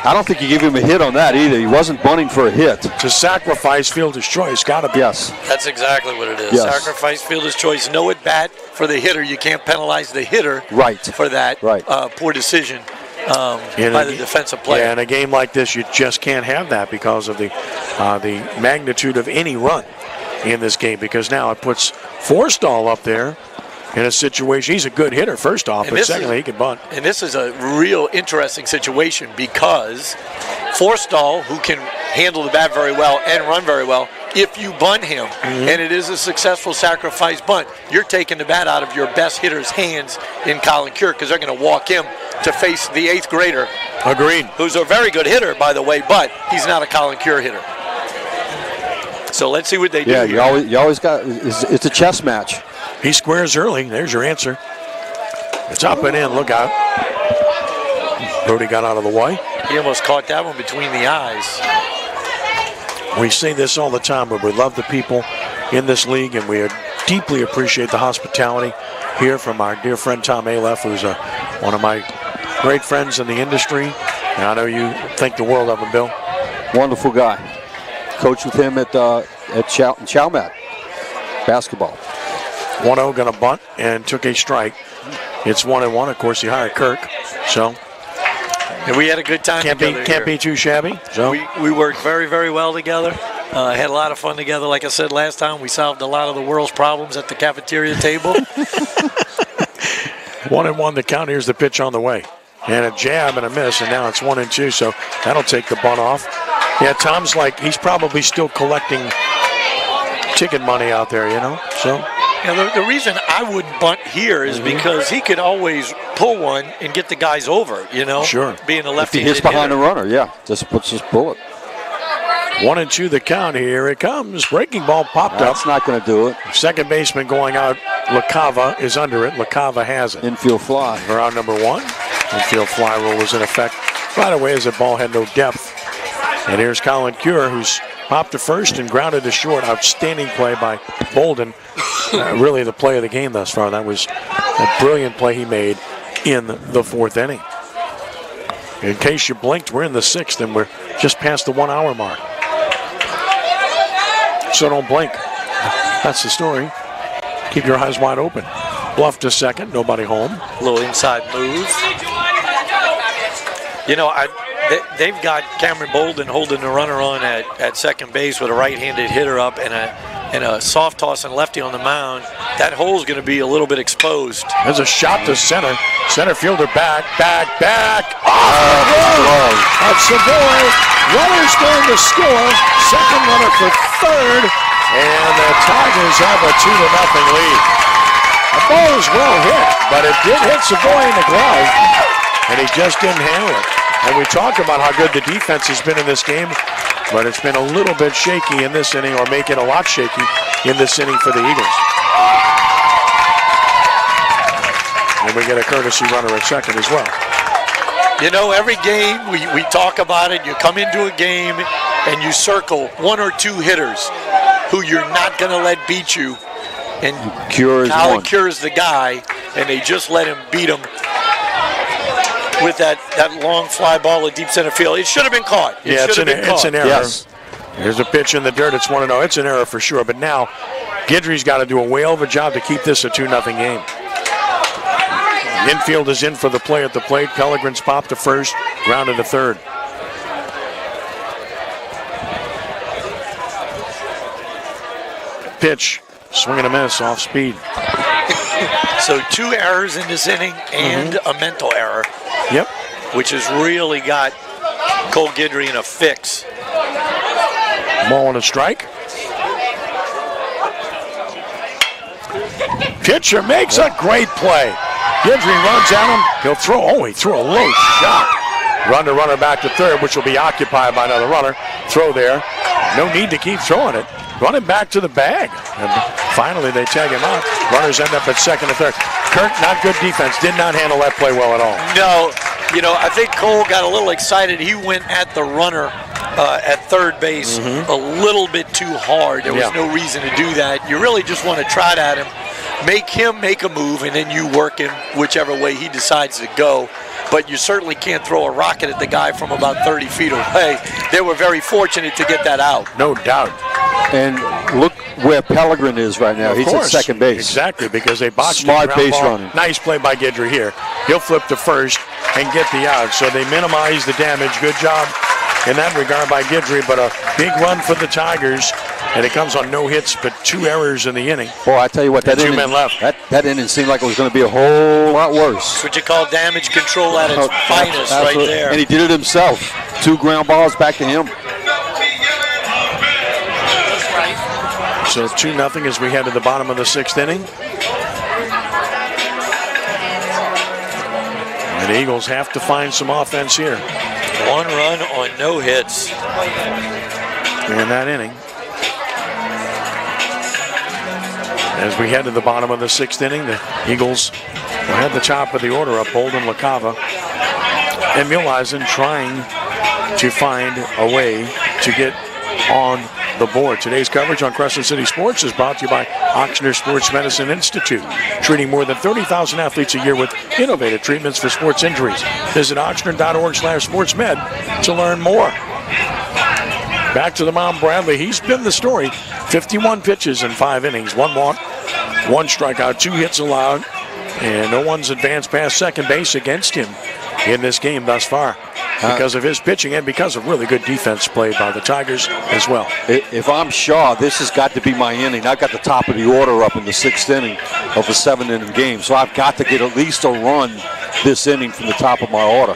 I don't think you give him a hit on that either. He wasn't bunting for a hit. To sacrifice fielder's choice, got to be. Yes. That's exactly what it is. Yes. Sacrifice fielder's choice. No at bat for the hitter. You can't penalize the hitter for that poor decision by the defensive player. Yeah, in a game like this, you just can't have that because of the magnitude of any run in this game, because now it puts Forstall up there in a situation. He's a good hitter, first off, but secondly, he can bunt. And this is a real interesting situation because Forstall, who can handle the bat very well and run very well, if you bunt him, and it is a successful sacrifice bunt, you're taking the bat out of your best hitter's hands in Colin Cure, because they're going to walk him to face the 8th grader. Agreed. Who's a very good hitter, by the way, but he's not a Colin Cure hitter. So let's see what they do. Yeah, you always got, it's a chess match. He squares early. There's your answer. It's up and in. Look out. Brody got out of the way. He almost caught that one between the eyes. We say this all the time, but we love the people in this league, and we deeply appreciate the hospitality here from our dear friend Tom Aleph, who's one of my great friends in the industry. And I know you think the world of him, Bill. Wonderful guy. Coached with him at Chalmette basketball. 1-0 going to bunt and took a strike. It's 1-1. Of course, he hired Kirk, so and we had a good time together. Can't be too shabby. So we worked very, very well together. Had a lot of fun together. Like I said last time, we solved a lot of the world's problems at the cafeteria table. 1-1 the count. Here's the pitch on the way. And a jab and a miss, and now it's 1-2, so that'll take the bunt off. Yeah, Tom's like, he's probably still collecting ticket money out there, so. Yeah, the reason I wouldn't bunt here is because he could always pull one and get the guys over, Sure. Being a lefty. If he hits behind the runner, just puts his bullet. 1-2 the count. Here it comes. Breaking ball popped up. That's not going to do it. Second baseman going out. LaCava is under it. LaCava has it. Infield fly. For out number 1. Infield fly rule was in effect right away as the ball had no depth. And here's Colin Cure, who's popped to first and grounded to short. Outstanding play by Bolden. Really the play of the game thus far. That was a brilliant play he made in the 4th inning. In case you blinked, we're in the 6th, and we're just past the 1 hour mark. So don't blink. That's the story. Keep your eyes wide open. Bluff to second, nobody home. A little inside move. They've got Cameron Bolden holding the runner on at second base with a right-handed hitter up and a soft toss and lefty on the mound. That hole's going to be a little bit exposed. There's a shot to center. Center fielder back. Off the glove of Savoy. Runner's going to score. Second runner for third. And the Tigers have a 2-0 lead. The ball was well hit, but it did hit Savoy in the glove, and he just didn't handle it. And we talked about how good the defense has been in this game, but it's been a little bit shaky in this inning, or make it a lot shaky in this inning for the Eagles. And we get a courtesy runner at second as well. Every game we talk about it. You come into a game and you circle 1 or 2 hitters who you're not going to let beat you. And Colin Cure is the guy, and they just let him beat him with that long fly ball to deep center field. It should have been caught. It's an error. Yes. Here's a pitch in the dirt. It's 1-0. It's an error for sure. But now Guidry's got to do a whale of a job to keep this a 2-0 game. Infield is in for the play at the plate. Pellegrin's popped to first, grounded to third. Pitch, swing and a miss, off speed. So 2 errors in this inning and a mental error. Yep. Which has really got Cole Guidry in a fix. Ball and a strike. Pitcher makes a great play. Guidry runs at him. He'll throw. Oh, he threw a low shot. Runner back to third, which will be occupied by another runner. Throw there. No need to keep throwing it. Running back to the bag. And finally, they tag him out. Runners end up at second and third. Kirk, not good defense. Did not handle that play well at all. No. I think Cole got a little excited. He went at the runner at third base a little bit too hard. There was no reason to do that. You really just want to trot at him make him make a move, and then you work him whichever way he decides to go. But you certainly can't throw a rocket at the guy from about 30 feet away. They were very fortunate to get that out. No doubt. And look where Pellegrin is right now. He's at second base. Exactly, because they botched Smart the base ball. running. Nice play by Guidry here. He'll flip to first and get the out. So they minimize the damage. Good job in that regard by Guidry, but a big run for the Tigers. And it comes on no hits, but 2 errors in the inning. Boy, I tell you what, that Two inning, men left. That inning seemed like it was going to be a whole lot worse. That's what you call damage control at its finest right there. And he did it himself. 2 ground balls back to him. So 2-0 as we head to the bottom of the 6th inning. And the Eagles have to find some offense here. 1 run on no hits in that inning. As we head to the bottom of the 6th inning, the Eagles will have the top of the order up. Bolden, LaCava, and Muleisen trying to find a way to get on the board. Today's coverage on Crescent City Sports is brought to you by Ochsner Sports Medicine Institute, treating more than 30,000 athletes a year with innovative treatments for sports injuries. Visit ochsner.org/sportsmed to learn more. Back to the mound, Bradley. He's been the story. 51 pitches in 5 innings, 1 walk, 1 strikeout, 2 hits allowed, and no one's advanced past second base against him in this game thus far because of his pitching and because of really good defense played by the Tigers as well. If I'm Shaw, this has got to be my inning. I've got the top of the order up in the 6th inning of a 7-inning game, so I've got to get at least a run this inning from the top of my order,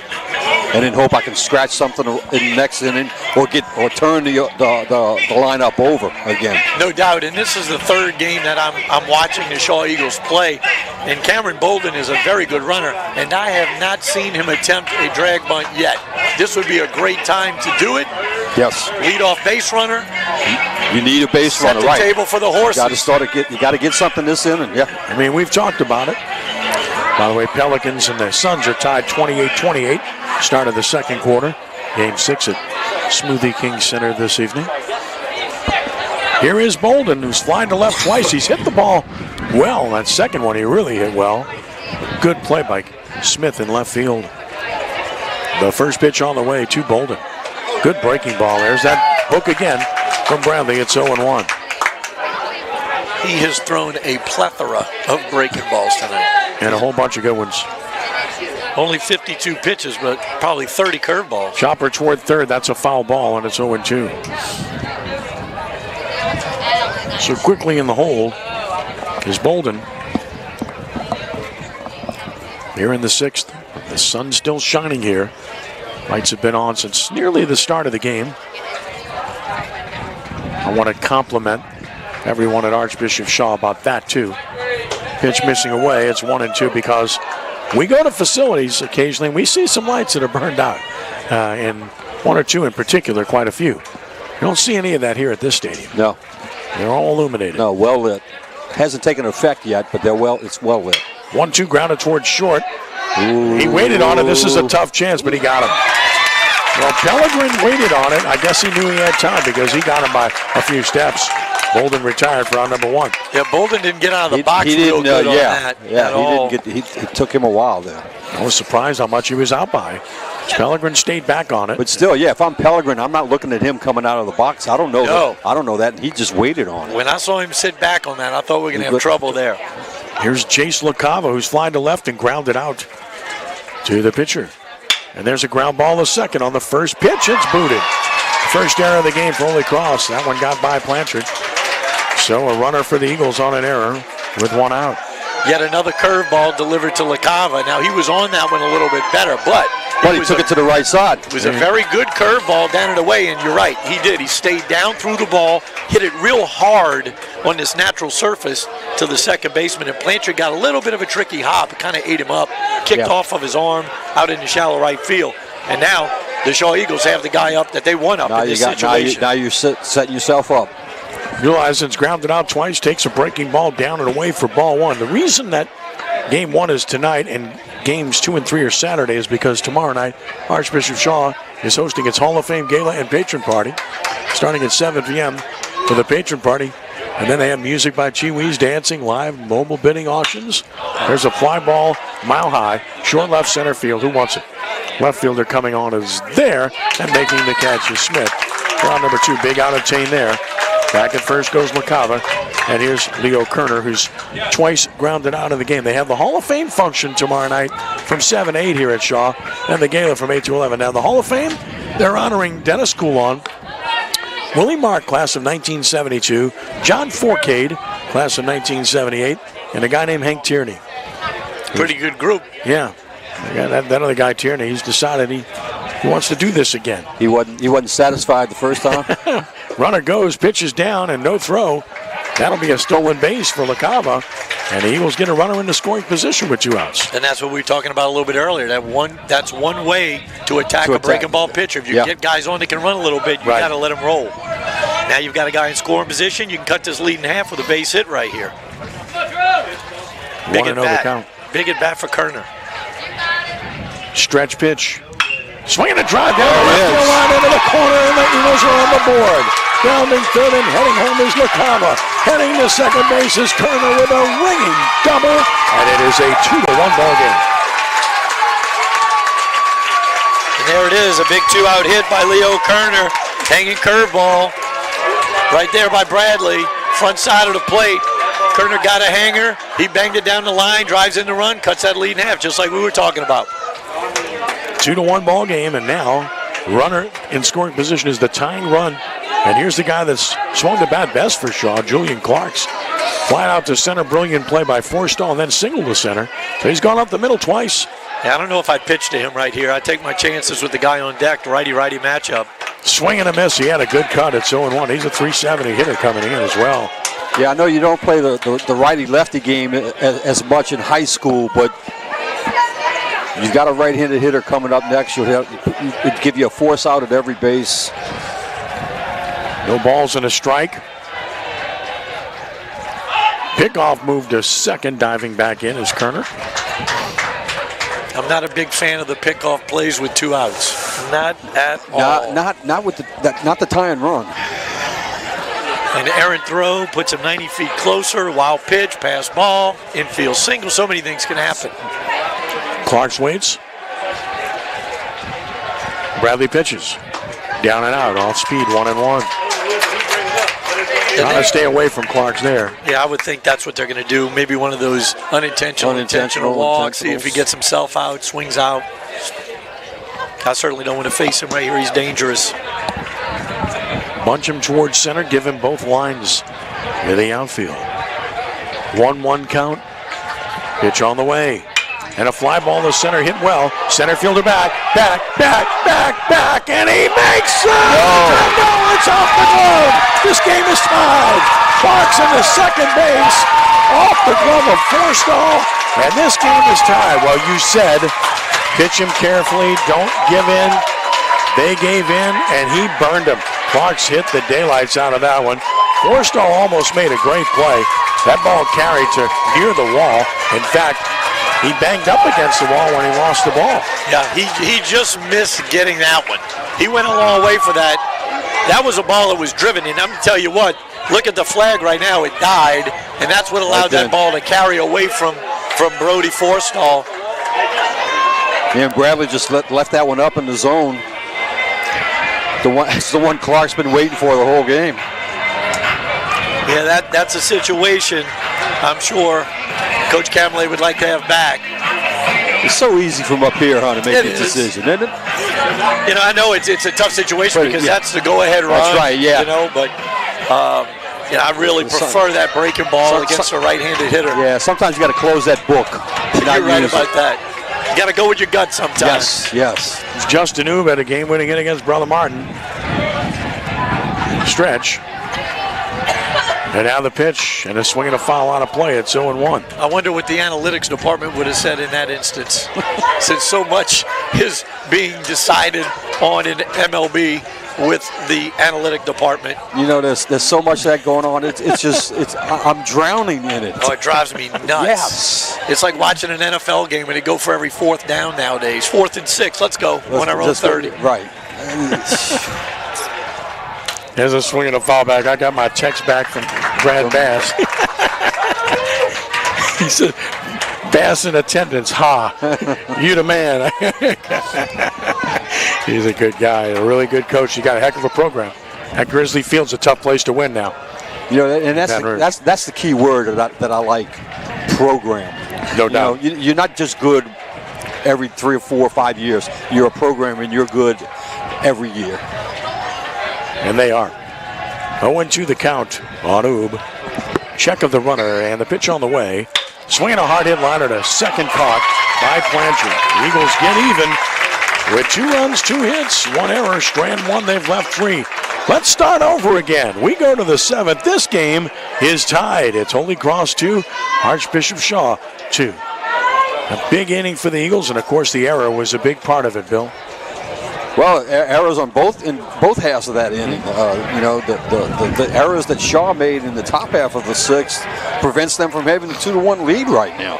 and then hope I can scratch something in the next inning or turn the lineup over again. No doubt, and this is the 3rd game that I'm watching the Shaw Eagles play, and Cameron Bolden is a very good runner, and I have not seen him attempt a drag bunt yet. This would be a great time to do it. Yes. Leadoff base runner. You need a base runner, right? Set the table for the horses. You got to get something this inning. Yeah. I mean, we've talked about it. By the way, Pelicans and the Suns are tied 28-28. Start of the 2nd quarter. Game 6 at Smoothie King Center this evening. Here is Bolden, who's flying to left twice. He's hit the ball well. That second one he really hit well. Good play by Smith in left field. The first pitch on the way to Bolden. Good breaking ball. There's that hook again from Bradley. It's 0-1. He has thrown a plethora of breaking balls tonight. And a whole bunch of good ones. Only 52 pitches, but probably 30 curveballs. Chopper toward third. That's a foul ball, and it's 0-2. So quickly in the hole is Bolden. Here in the 6th. The sun's still shining here. Lights have been on since nearly the start of the game. I want to compliment everyone at Archbishop Shaw about that, too. Pitch missing away. It's 1-2 because we go to facilities occasionally and we see some lights that are burned out. And 1 or 2 in particular, quite a few. You don't see any of that here at this stadium. No. They're all illuminated. No, well lit. Hasn't taken effect yet, but it's well lit. 1-2 grounded towards short. Ooh. He waited on it. This is a tough chance, but he got him. Well, Pellegrin waited on it. I guess he knew he had time because he got him by a few steps. Bolden retired for round number 1. Yeah, Bolden didn't get out of the box real good on that at all. It took him a while there. I was surprised how much he was out by. Pellegrin stayed back on it. But still, yeah, if I'm Pellegrin, I'm not looking at him coming out of the box. I don't know that. I don't know that. He just waited on it. When I saw him sit back on that, I thought we were going to have trouble there. Here's Jace LaCava, who's flying to left and grounded out to the pitcher. And there's a ground ball the second on the first pitch. It's booted. First error of the game for Holy Cross. That one got by Blanchard. So a runner for the Eagles on an error with 1 out. Yet another curveball delivered to LaCava. Now, he was on that one a little bit better, but he took it to the right side. It was a very good curveball down and away, and you're right, he did. He stayed down through the ball, hit it real hard on this natural surface to the second baseman, and Blanchard got a little bit of a tricky hop. It kind of ate him up, kicked off of his arm out in the shallow right field. And now the Shaw Eagles have the guy up that they want up in this situation. Now you're setting yourself up. Muleisen's grounded out twice, takes a breaking ball down and away for ball 1. The reason that game 1 is tonight and games 2 and 3 are Saturday is because tomorrow night Archbishop Shaw is hosting its Hall of Fame Gala and Patron Party starting at 7 p.m. for the Patron Party. And then they have music by Chiwis, dancing, live mobile bidding auctions. There's a fly ball, mile high, short left center field. Who wants it? Left fielder coming on is there, and making the catch is Smith. Round number 2, big out obtained there. Back at first goes LaCava, and here's Leo Kerner, who's twice grounded out of the game. They have the Hall of Fame function tomorrow night from 7 to 8 here at Shaw, and the gala from 8 to 11. Now, the Hall of Fame, they're honoring Dennis Coulon, Willie Mark, class of 1972, John Forcade, class of 1978, and a guy named Hank Tierney. Pretty good group. Yeah. That other guy, Tierney, he's decided he wants to do this again. He wasn't satisfied the first time. Runner goes, pitches down, and no throw. That'll be a stolen base for LaCava, and the Eagles get a runner in the scoring position with 2 outs. And that's what we were talking about a little bit earlier. That's one way to attack a breaking ball pitcher. If you get guys on that can run a little bit, you got to let them roll. Now you've got a guy in scoring position. You can cut this lead in half with a base hit right here. Big at bat. Big at bat for Kerner. Stretch pitch. Swinging a drive down the left field line into the corner, and the Eagles are on the board. Grounding third and heading home is LaCava. Heading to second base is Kerner with a ringing double, and it is a 2-1 ball game. And there it is, a big 2-out hit by Leo Kerner. Hanging curveball right there by Bradley. Front side of the plate. Kerner got a hanger. He banged it down the line, drives in the run, cuts that lead in half, just like we were talking about. 2-1 ball game, and now runner in scoring position is the tying run. And here's the guy that's swung the bat best for Shaw, Julian Clarks. Fly out to center, brilliant play by Forstall, and then single to center. So he's gone up the middle twice. Yeah, I don't know if I'd pitch to him right here. I'd take my chances with the guy on deck, righty-righty matchup. Swing and a miss. He had a good cut at 0-1. He's a 370 hitter coming in as well. Yeah, I know you don't play the righty-lefty game as much in high school, but you've got a right-handed hitter coming up next. It'd give you a force out at every base. No balls and a strike. Pickoff moved to second, diving back in is Kerner. I'm not a big fan of the pickoff plays with 2 outs. Not at all. Not with the tie and run. An errant throw puts him 90 feet closer. Wild pitch, pass ball, infield single. So many things can happen. Clarks waits. Bradley pitches. Down and out, off speed, 1-1. Trying to stay away from Clarks there. Yeah, I would think that's what they're going to do. Maybe one of those unintentional walks. See if he gets himself out, swings out. I certainly don't want to face him right here. He's dangerous. Bunch him towards center, give him both lines in the outfield. 1-1 count. Pitch on the way. And a fly ball to center, hit well. Center fielder back, and he makes it! No, it's off the glove. This game is tied. Clarks in the second base, off the glove of Forstall, and this game is tied. Well, you said, pitch him carefully, don't give in. They gave in, and he burned him. Clarks hit the daylights out of that one. Forstall almost made a great play. That ball carried to near the wall. In fact, he banged up against the wall when he lost the ball. Yeah, he just missed getting that one. He went a long way for that. That was a ball that was driven, and I'm going to tell you what, look at the flag right now. It died, and that's what allowed that ball to carry away from Brody Forstall. Yeah, Bradley just left that one up in the zone. It's the one Clark's been waiting for the whole game. Yeah, that's a situation I'm sure Coach Camley would like to have back. It's so easy from up here, to make a decision, isn't it? You know, I know it's a tough situation because that's the go-ahead run. That's right, yeah. You know, but I really prefer that breaking ball against a right-handed hitter. Yeah, sometimes you got to close that book. You're right about that. You got to go with your gut sometimes. Yes. It's Justin Oob at a game-winning hit against Brother Martin. Stretch. And now the pitch, and a swing and a foul out of play. It's 0-1. I wonder what the analytics department would have said in that instance, since so much is being decided on in MLB with the analytic department. You know, there's so much of that going on. I'm drowning in it. Oh, it drives me nuts. Yes. It's like watching an NFL game and they go for every 4th down nowadays. 4th and 6. Let's go. On our own 30. Right. There's a swing and a foul back. I got my text back from Brad Bass. He said, Bass in attendance, ha. You the man. He's a good guy, a really good coach. He got a heck of a program. At Grizzly Field's a tough place to win now. You know, and that's the key word that I like, program. No doubt. You're not just good every 3 or 4 or 5 years. You're a program, and you're good every year. And they are. 0-2 the count on Oob. Check of the runner, and the pitch on the way. Swinging a hard hit liner to second, caught by Plancher. The Eagles get even with 2 runs, 2 hits, 1 error. Strand 1, they've left 3. Let's start over again. We go to the 7th. This game is tied. It's Holy Cross 2, Archbishop Shaw 2. A big inning for the Eagles, and of course the error was a big part of it, Bill. Well, errors on both halves of that inning. The errors that Shaw made in the top half of the 6th prevents them from having a 2-1 lead right now.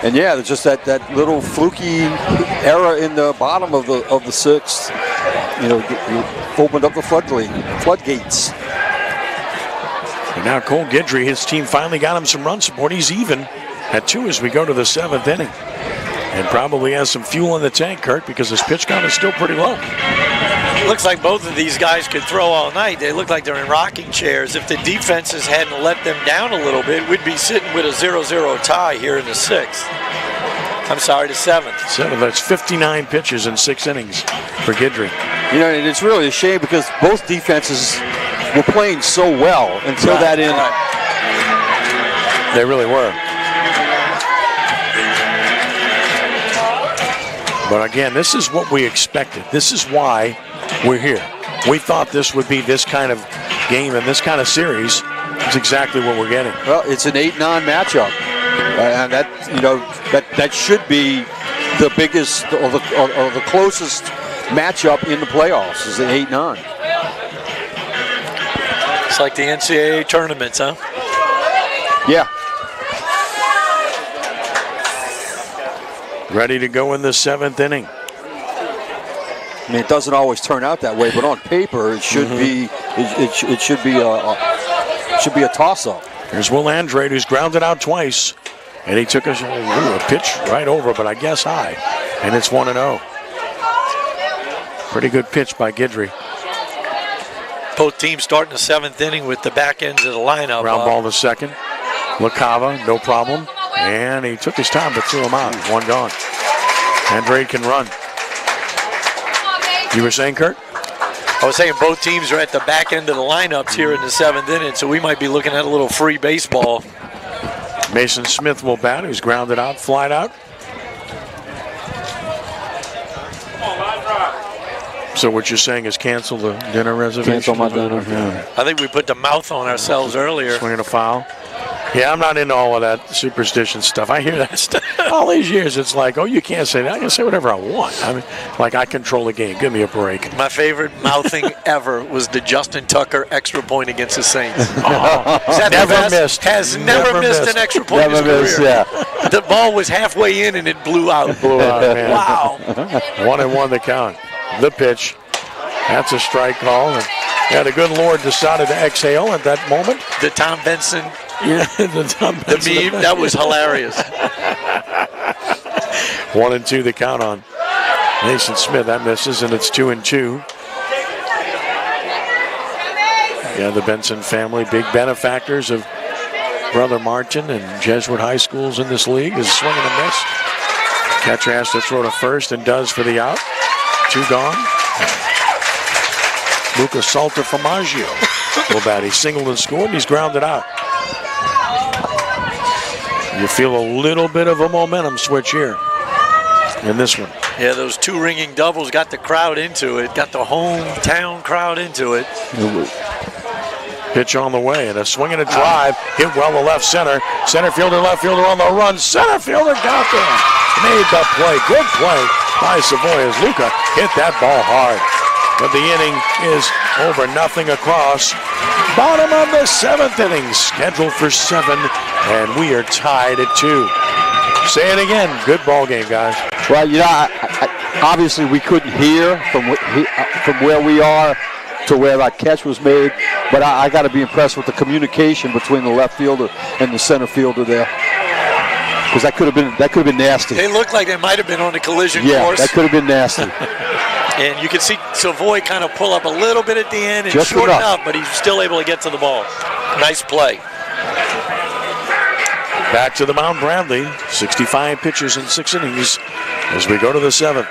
And yeah, it's just that little fluky error in the bottom of the 6th. You opened up the floodgates. And now Cole Guidry, his team finally got him some run support. He's even at 2 as we go to the 7th inning. And probably has some fuel in the tank, Kurt, because his pitch count is still pretty low. Looks like both of these guys could throw all night. They look like they're in rocking chairs. If the defenses hadn't let them down a little bit, we'd be sitting with a 0-0 tie here in the 6th. I'm sorry, the 7th. 7th, that's 59 pitches in 6 innings for Guidry. And it's really a shame because both defenses were playing so well until that inning. They really were. But again, this is what we expected. This is why we're here. We thought this would be this kind of game and this kind of series. It's exactly what we're getting. Well, it's an 8-9 matchup, and that should be the biggest or the closest matchup in the playoffs. Is an 8-9. It's like the NCAA tournaments, huh? Yeah. Ready to go in the 7th inning. I mean, it doesn't always turn out that way, but on paper, it should be. It should be a toss-up. Here's Will Andrade, who's grounded out twice, and he took a pitch right over, but I guess high, and it's 1-0. Pretty good pitch by Guidry. Both teams starting the 7th inning with the back ends of the lineup. Ground ball to second. LaCava, no problem. And he took his time but threw him out. 1 gone. Andrade can run. You were saying, Kurt? I was saying both teams are at the back end of the lineups here in the 7th inning, so we might be looking at a little free baseball. Mason Smith will bat, who's grounded out, flied out. So what you're saying is cancel the dinner reservation? Cancel my dinner. Yeah. I think we put the mouth on ourselves earlier. Swinging a foul. Yeah, I'm not into all of that superstition stuff. I hear that stuff. All these years, it's like, oh, you can't say that. I can say whatever I want. I mean, like I control the game. Give me a break. My favorite mouthing ever was the Justin Tucker extra point against the Saints. Never missed. Has never missed an extra point in his career. Yeah. The ball was halfway in and it blew out. Blew out, man. Wow. 1-1 the count. The pitch. That's a strike call. And yeah, the good Lord decided to exhale at that moment. The Tom Benson. Yeah, the Tom Benson. The meme, that was hilarious. 1-2 the count on Mason Smith. That misses, and it's 2-2. Yeah, the Benson family, big benefactors of Brother Martin and Jesuit high schools in this league, is swinging a miss. Catcher has to throw to first and does for the out. 2 gone. Lucas Salter Formaggio will bat. He singled and scored, and he's grounded out. You feel a little bit of a momentum switch here in this one. Yeah, those 2 ringing doubles got the crowd into it, got the hometown crowd into it. Pitch on the way, and a swing and a drive. Hit well to left center. Center fielder, left fielder on the run. Center fielder got there. Made the play. Good play by Savoy as Luca hit that ball hard. But the inning is over, nothing across. Bottom of the 7th inning, scheduled for 7, and we are tied at 2. Say it again. Good ball game, guys. Well, obviously we couldn't hear from where we are to where that catch was made. But I got to be impressed with the communication between the left fielder and the center fielder there, because that could have been nasty. They looked like they might have been on a collision course. Yeah, that could have been nasty. And you can see Savoy kind of pull up a little bit at the end and Just shorten enough. up, but he's still able to get to the ball. Nice play. Back to the mound, Bradley. 65 pitches in 6 innings as we go to the 7th.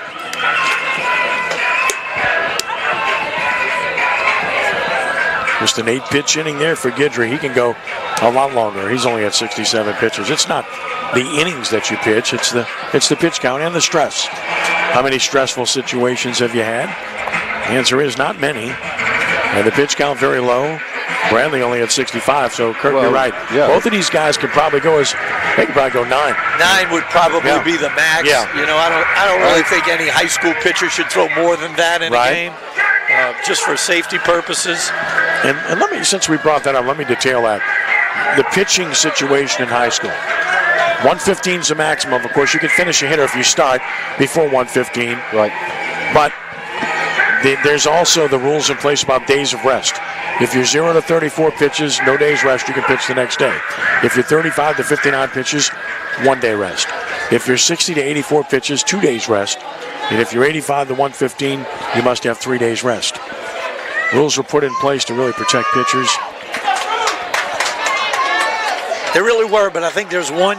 Just an 8-pitch inning there for Guidry. He can go a lot longer. He's only at 67 pitches. It's not the innings that you pitch. It's the pitch count and the stress. How many stressful situations have you had? The answer is not many. And the pitch count very low. Bradley only at 65, so Kirk, you're right. Yeah. Both of these guys could probably go they could probably go 9. 9 would probably be the max. Yeah. You know, I don't really think any high school pitcher should throw more than that in a game, just for safety purposes. And let me, since we brought that up, let me detail that. The pitching situation in high school. 115 is the maximum. Of course, you can finish a hitter if you start before 115. Right. But there's also the rules in place about days of rest. If you're 0 to 34 pitches, no days rest, you can pitch the next day. If you're 35 to 59 pitches, 1 day rest. If you're 60 to 84 pitches, 2 days rest. And if you're 85 to 115, you must have 3 days rest. Rules were put in place to really protect pitchers. They really were, but I think there's one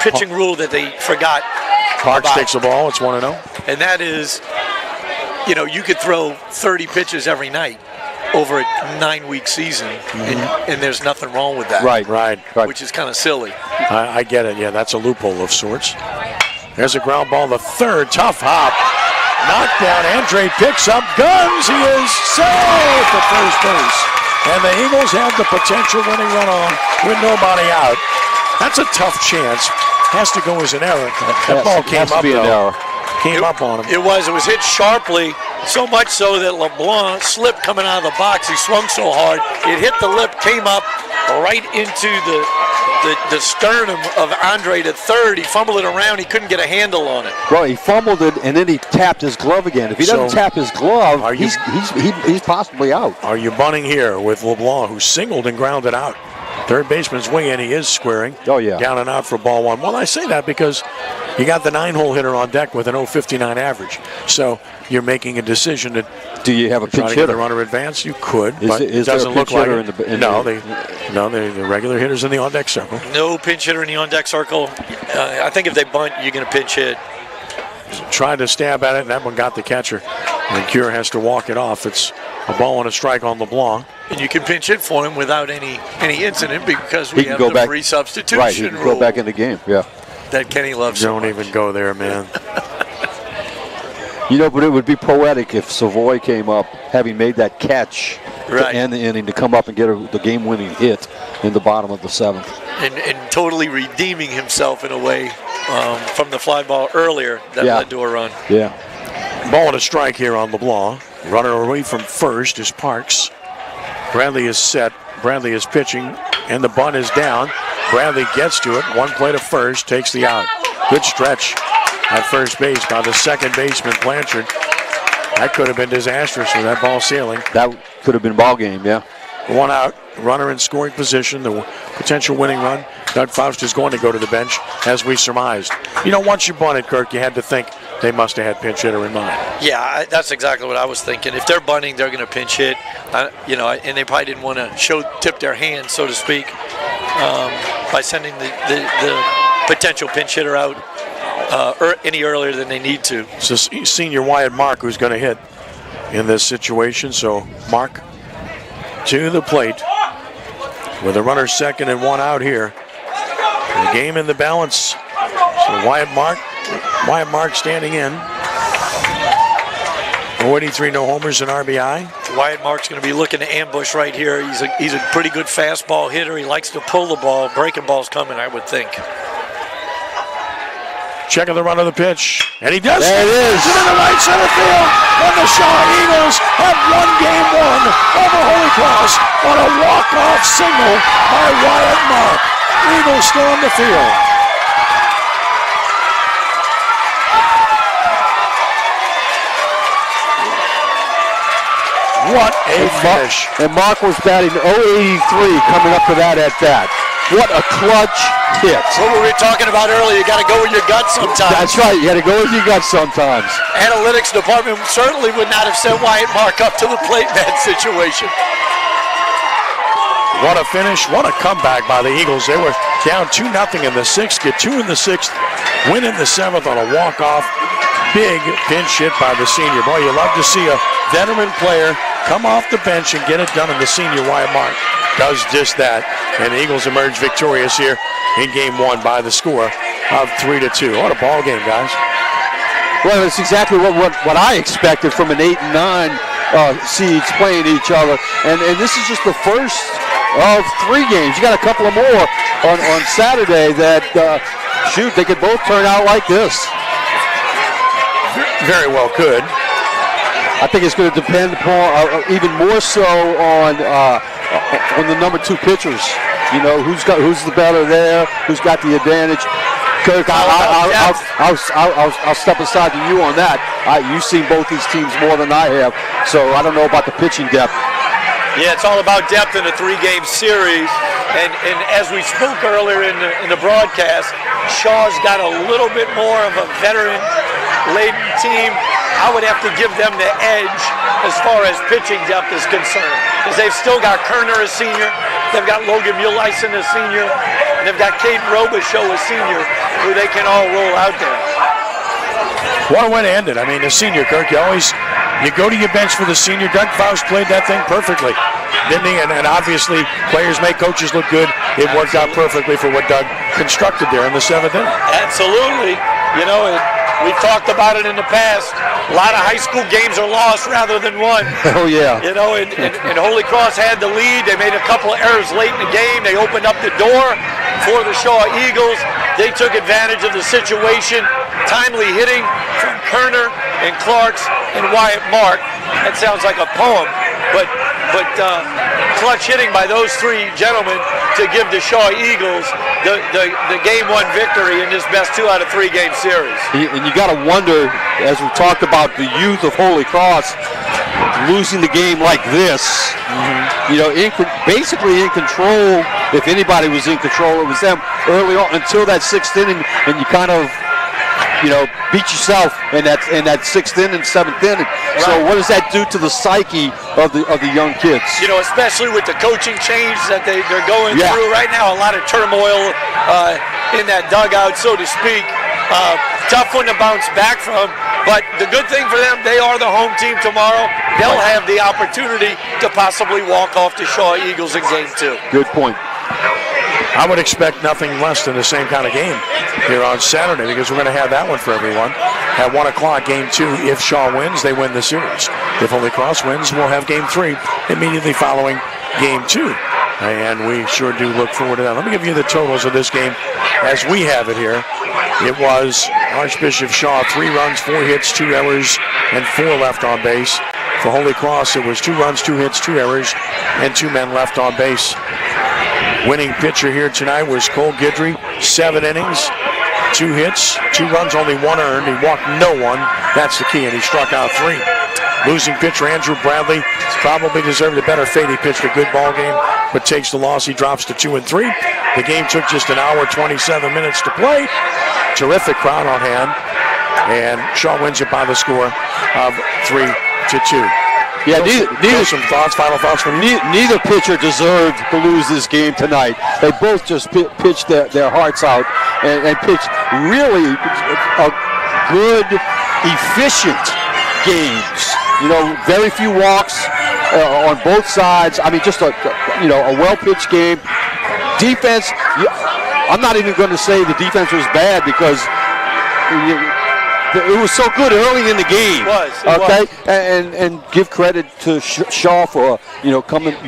pitching rule that they forgot. Parks takes the ball, it's 1-0. And that is, you know, you could throw 30 pitches every night over a 9-week season, and there's nothing wrong with that. Right. Which is kind of silly. I get it, yeah, that's a loophole of sorts. There's a ground ball, the third, tough hop. Knockdown, Andre picks up, guns, he is safe at first base. And the Eagles have the potential winning runoff with nobody out. That's a tough chance. Has to go as an error. That ball came up, though. Came up on him. It was hit sharply, so much so that LeBlanc slipped coming out of the box. He swung so hard, it hit the lip, came up right into the sternum of Andre to third. He fumbled it around. He couldn't get a handle on it. Well, he fumbled it, and then he tapped his glove again. If he doesn't tap his glove, he's possibly out. Are you bunting here with LeBlanc, who singled and grounded out? Third baseman's wing, and he is squaring. Oh, yeah. Down and out for ball 1. Well, I say that because you got the 9-hole hitter on deck with an 0.59 average. So you're making a decision to do you have a try pinch to get hitter? the runner advance? You could, but is it doesn't there a look pinch like hitter it. No, the regular hitters in the on-deck circle. No pinch hitter in the on-deck circle. I think if they bunt, you're going to pinch hit. Tried to stab at it, and that one got the catcher. And Cure has to walk it off. It's a ball and a strike on LeBlanc. And you can pinch hit for him without any incident because we He can have go the back, free substitution right, he can rule go back in the game, yeah. that Kenny loves so Don't much. even go there, man. You know, but it would be poetic if Savoy came up, having made that catch to end the inning, to come up and get the game-winning hit in the bottom of the 7th. And totally redeeming himself in a way from the fly ball earlier that led to a run. Yeah. Ball and a strike here on LeBlanc. Runner away from first is Parks. Bradley is set. Bradley is pitching, and the bunt is down. Bradley gets to it. One play to first, takes the out. Good stretch at first base by the second baseman, Blanchard. That could have been disastrous with that ball sailing. That could have been ball game, yeah. 1 out, runner in scoring position, the potential winning run. Doug Faust is going to go to the bench, as we surmised. You know, once you bunted, Kirk, you had to think they must have had pinch hitter in mind. Yeah, that's exactly what I was thinking. If they're bunting, they're going to pinch hit. And they probably didn't want to tip their hand, so to speak, by sending the potential pinch hitter out any earlier than they need to. It's senior Wyatt Mark who's going to hit in this situation. So Mark to the plate with a runner second and 1 out here. The game in the balance. So Wyatt Mark standing in. 43 no homers and RBI. Wyatt Mark's going to be looking to ambush right here. He's a pretty good fastball hitter. He likes to pull the ball. Breaking ball's coming, I would think. Checking the run of the pitch, and he does. There it is. It's in the right center field. And the Shaw Eagles have won game 1 over Holy Cross on a walk-off single by Wyatt Mark. Eagles storm the field. What a finish. And Mark was batting .083 coming up to that at bat. What a clutch hit. What were we talking about earlier? You got to go with your gut sometimes. That's right. You got to go with your gut sometimes. Analytics department certainly would not have sent Wyatt Mark up to the plate in that situation. What a finish. What a comeback by the Eagles. They were down 2-0 in the sixth, get 2 in the sixth, win in the seventh on a walk-off. Big pinch hit by the senior. Boy, you love to see a veteran player come off the bench and get it done, and the senior Wyatt Mark does just that. And the Eagles emerge victorious here in game 1 by the score of 3-2. What a ball game, guys. Well, it's exactly what I expected from an 8 and 9 seeds playing each other. And this is just the first of 3 games. You got a couple of more on Saturday that, shoot, they could both turn out like this. Very well could. I think it's going to depend upon even more so on the number 2 pitchers. You know, who's the better there, who's got the advantage. Kirk, I'll step aside to you on that. You've seen both these teams more than I have, so I don't know about the pitching depth. Yeah, it's all about depth in a 3-game series. And as we spoke earlier in the broadcast, Shaw's got a little bit more of a veteran-laden team. I would have to give them the edge as far as pitching depth is concerned, because they've still got Kerner as senior, they've got Logan Muleisen as senior, and they've got Caden Robichaux as senior, who they can all roll out there. What a way to end it. I mean, the senior, Kirk, you go to your bench for the senior. Doug Faust played that thing perfectly, didn't he? And obviously, players make coaches look good. It worked out perfectly for what Doug constructed there in the 7th inning. Absolutely. You know, we've talked about it in the past. A lot of high school games are lost rather than won. Oh, yeah. You know, and Holy Cross had the lead. They made a couple of errors late in the game. They opened up the door for the Shaw Eagles. They took advantage of the situation. Timely hitting from Kerner and Clarks and Wyatt Mark. That sounds like a poem, but clutch hitting by those 3 gentlemen to give the Shaw Eagles the game 1 victory in this best 2 out of 3 game series. And you got to wonder, as we talked about the youth of Holy Cross, losing the game like this, you know, basically in control. If anybody was in control, it was them early on until that 6th inning, and you kind of, you know, beat yourself in that 6th inning, 7th inning. Right. So what does that do to the psyche of the young kids? You know, especially with the coaching change that they're going through right now, a lot of turmoil in that dugout, so to speak. Tough one to bounce back from, but the good thing for them, they are the home team tomorrow. They'll have the opportunity to possibly walk off the Shaw Eagles in game 2. Good point. I would expect nothing less than the same kind of game here on Saturday, because we're going to have that one for everyone. At 1 o'clock, game 2. If Shaw wins, they win the series. If Holy Cross wins, we'll have game 3 immediately following game 2. And we sure do look forward to that. Let me give you the totals of this game as we have it here. It was Archbishop Shaw, 3 runs, 4 hits, 2 errors, and 4 left on base. For Holy Cross, it was 2 runs, 2 hits, 2 errors, and 2 men left on base. Winning pitcher here tonight was Cole Guidry, 7 innings, 2 hits, 2 runs, only 1 earned. He walked no one. That's the key, and he struck out 3. Losing pitcher Andrew Bradley probably deserved a better fate. He pitched a good ball game, but takes the loss. He drops to 2-3. The game took just an hour, 27 minutes to play. Terrific crowd on hand, and Shaw wins it by the score of 3-2. Yeah, some final thoughts from you? Neither pitcher deserved to lose this game tonight. They both just pitched their hearts out and pitched really a good, efficient games. You know, very few walks on both sides. I mean, just a well-pitched game. Defense, I'm not even going to say the defense was bad, because it was so good early in the game. It was. And give credit to Shaw for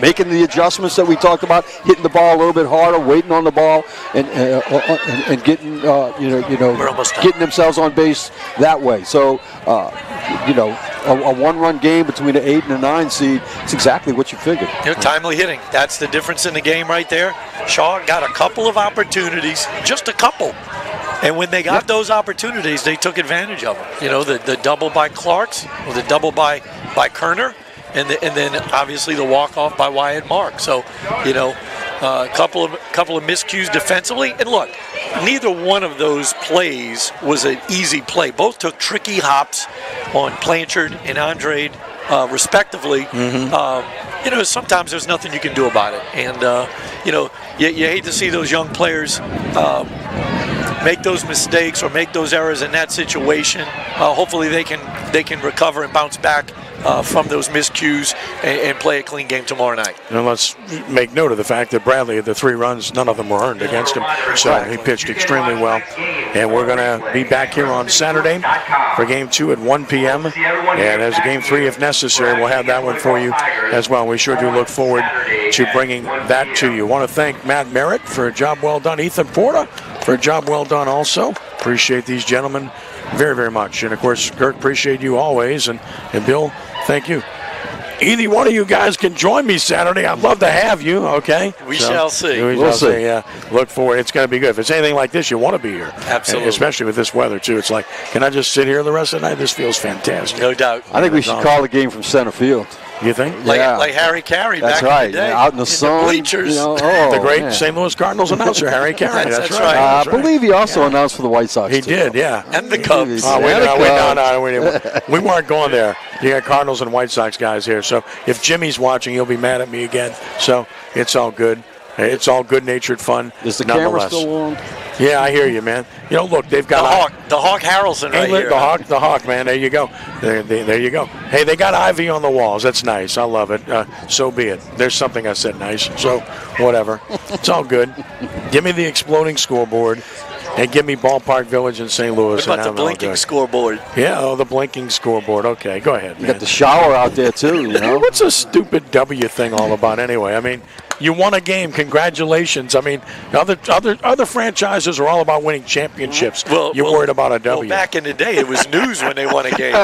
making the adjustments that we talked about, hitting the ball a little bit harder, waiting on the ball, and getting getting themselves on base that way. So a 1-run game between an 8 and a 9 seed. It's exactly what you figured. Timely hitting. That's the difference in the game right there. Shaw got a couple of opportunities, just a couple. And when they got those opportunities, they took advantage of them. You know, the double by Clarks, or the double by Kerner, and then obviously the walk-off by Wyatt Mark. So, a couple of miscues defensively. And look, neither one of those plays was an easy play. Both took tricky hops on Blanchard and Andre, respectively. Sometimes there's nothing you can do about it. And, you hate to see those young players make those mistakes or make those errors in that situation. Hopefully they can recover and bounce back from those miscues and play a clean game tomorrow night. And let's make note of the fact that Bradley, the 3 runs, none of them were earned against him. So he pitched extremely well. And we're going to be back here on Saturday for Game 2 at 1 p.m. And as Game 3, if necessary, we'll have that one for you as well. We sure do look forward to bringing that to you. I want to thank Matt Merritt for a job well done. Ethan Porta for a job well done also. Appreciate these gentlemen very, very much. And, of course, Kirk, appreciate you always. And Bill, thank you. Either one of you guys can join me Saturday. I'd love to have you, okay? We shall see. We'll see. Yeah. Look forward. It's going to be good. If it's anything like this, you want to be here. Absolutely. And especially with this weather, too. It's like, can I just sit here the rest of the night? This feels fantastic. No doubt. I think we should call the game from center field. You think? Like Harry Carey back in the day. Out in the sun. The bleachers. The great St. Louis Cardinals announcer, Harry Carey. That's right. I believe he also announced for the White Sox. He did, yeah. And the Cubs. We weren't going there. You got Cardinals and White Sox guys here. So if Jimmy's watching, he'll be mad at me again. So it's all good. It's all good-natured fun. Is the camera still on? Yeah, I hear you, man. Look, they've got the Hawk Harrelson right here. The Hawk, man. There you go. There you go. Hey, they got ivy on the walls. That's nice. I love it. So be it. There's something I said nice. So whatever. It's all good. Give me the exploding scoreboard. And give me Ballpark Village in St. Louis. What about the blinking scoreboard? Yeah, the blinking scoreboard. Okay, go ahead, man. You got the shower out there, too, What's a stupid W thing all about anyway? I mean, you won a game. Congratulations. I mean, other franchises are all about winning championships. You're worried about a W. Well, back in the day, it was news when they won a game.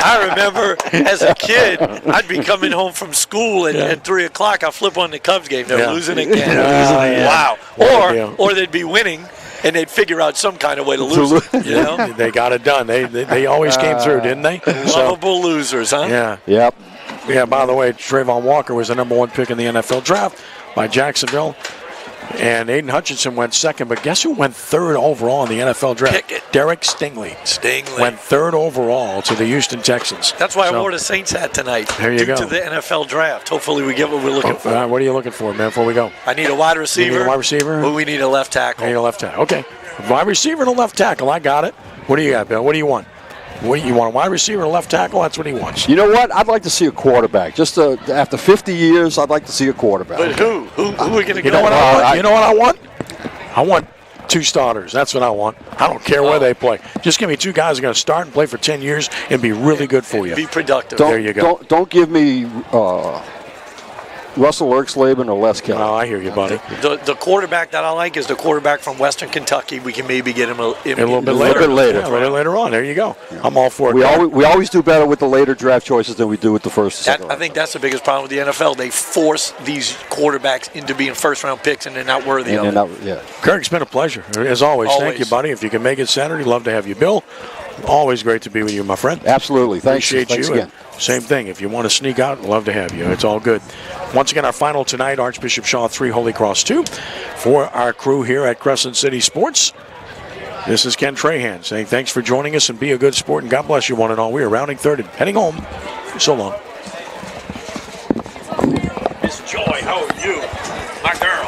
I remember as a kid, I'd be coming home from school at 3 o'clock. I'd flip on the Cubs game. They're losing again. Wow. Or they'd be winning, and they'd figure out some kind of way to lose it, They got it done. They always came through, didn't they? Lovable losers, huh? Yeah. Yep. Yeah, by the way, Trayvon Walker was the #1 pick in the NFL draft by Jacksonville. And Aiden Hutchinson went second, but guess who went third overall in the NFL draft? Pickett. Derek Stingley. Went third overall to the Houston Texans. That's why I wore the Saints hat tonight. There you go. Due to the NFL draft. Hopefully we get what we're looking for. What are you looking for, man, before we go? I need a wide receiver. You need a wide receiver? Well, we need a left tackle. I need a left tackle. Okay. Wide receiver and a left tackle. I got it. What do you got, Bill? What do you want? You want a wide receiver and a left tackle? That's what he wants. You know what? I'd like to see a quarterback. Just after 50 years, I'd like to see a quarterback. But who? Who are we going to go? You know what I want? You know what I want? I want 2 starters. That's what I want. I don't care where they play. Just give me 2 guys who are going to start and play for 10 years and be really good for you. Be productive. There you go. Don't give me Russell Erxleben or Les Kelly. Oh, I hear you, buddy. The quarterback that I like is the quarterback from Western Kentucky. We can maybe get him a little bit later. Yeah, a little bit later on. There you go. I'm all for it. We always do better with the later draft choices than we do with the first. I think that's the biggest problem with the NFL. They force these quarterbacks into being first-round picks, and they're not worthy of it. Kirk, it's been a pleasure, as always. Thank you, buddy. If you can make it Saturday, love to have you. Bill, always great to be with you, my friend. Absolutely. Thanks again. Same thing. If you want to sneak out, love to have you. It's all good. Once again, our final tonight, Archbishop Shaw 3, Holy Cross 2. For our crew here at Crescent City Sports, this is Ken Trahan saying thanks for joining us and be a good sport, and God bless you one and all. We are rounding third and heading home. So long. Miss Joy, how are you? My girl.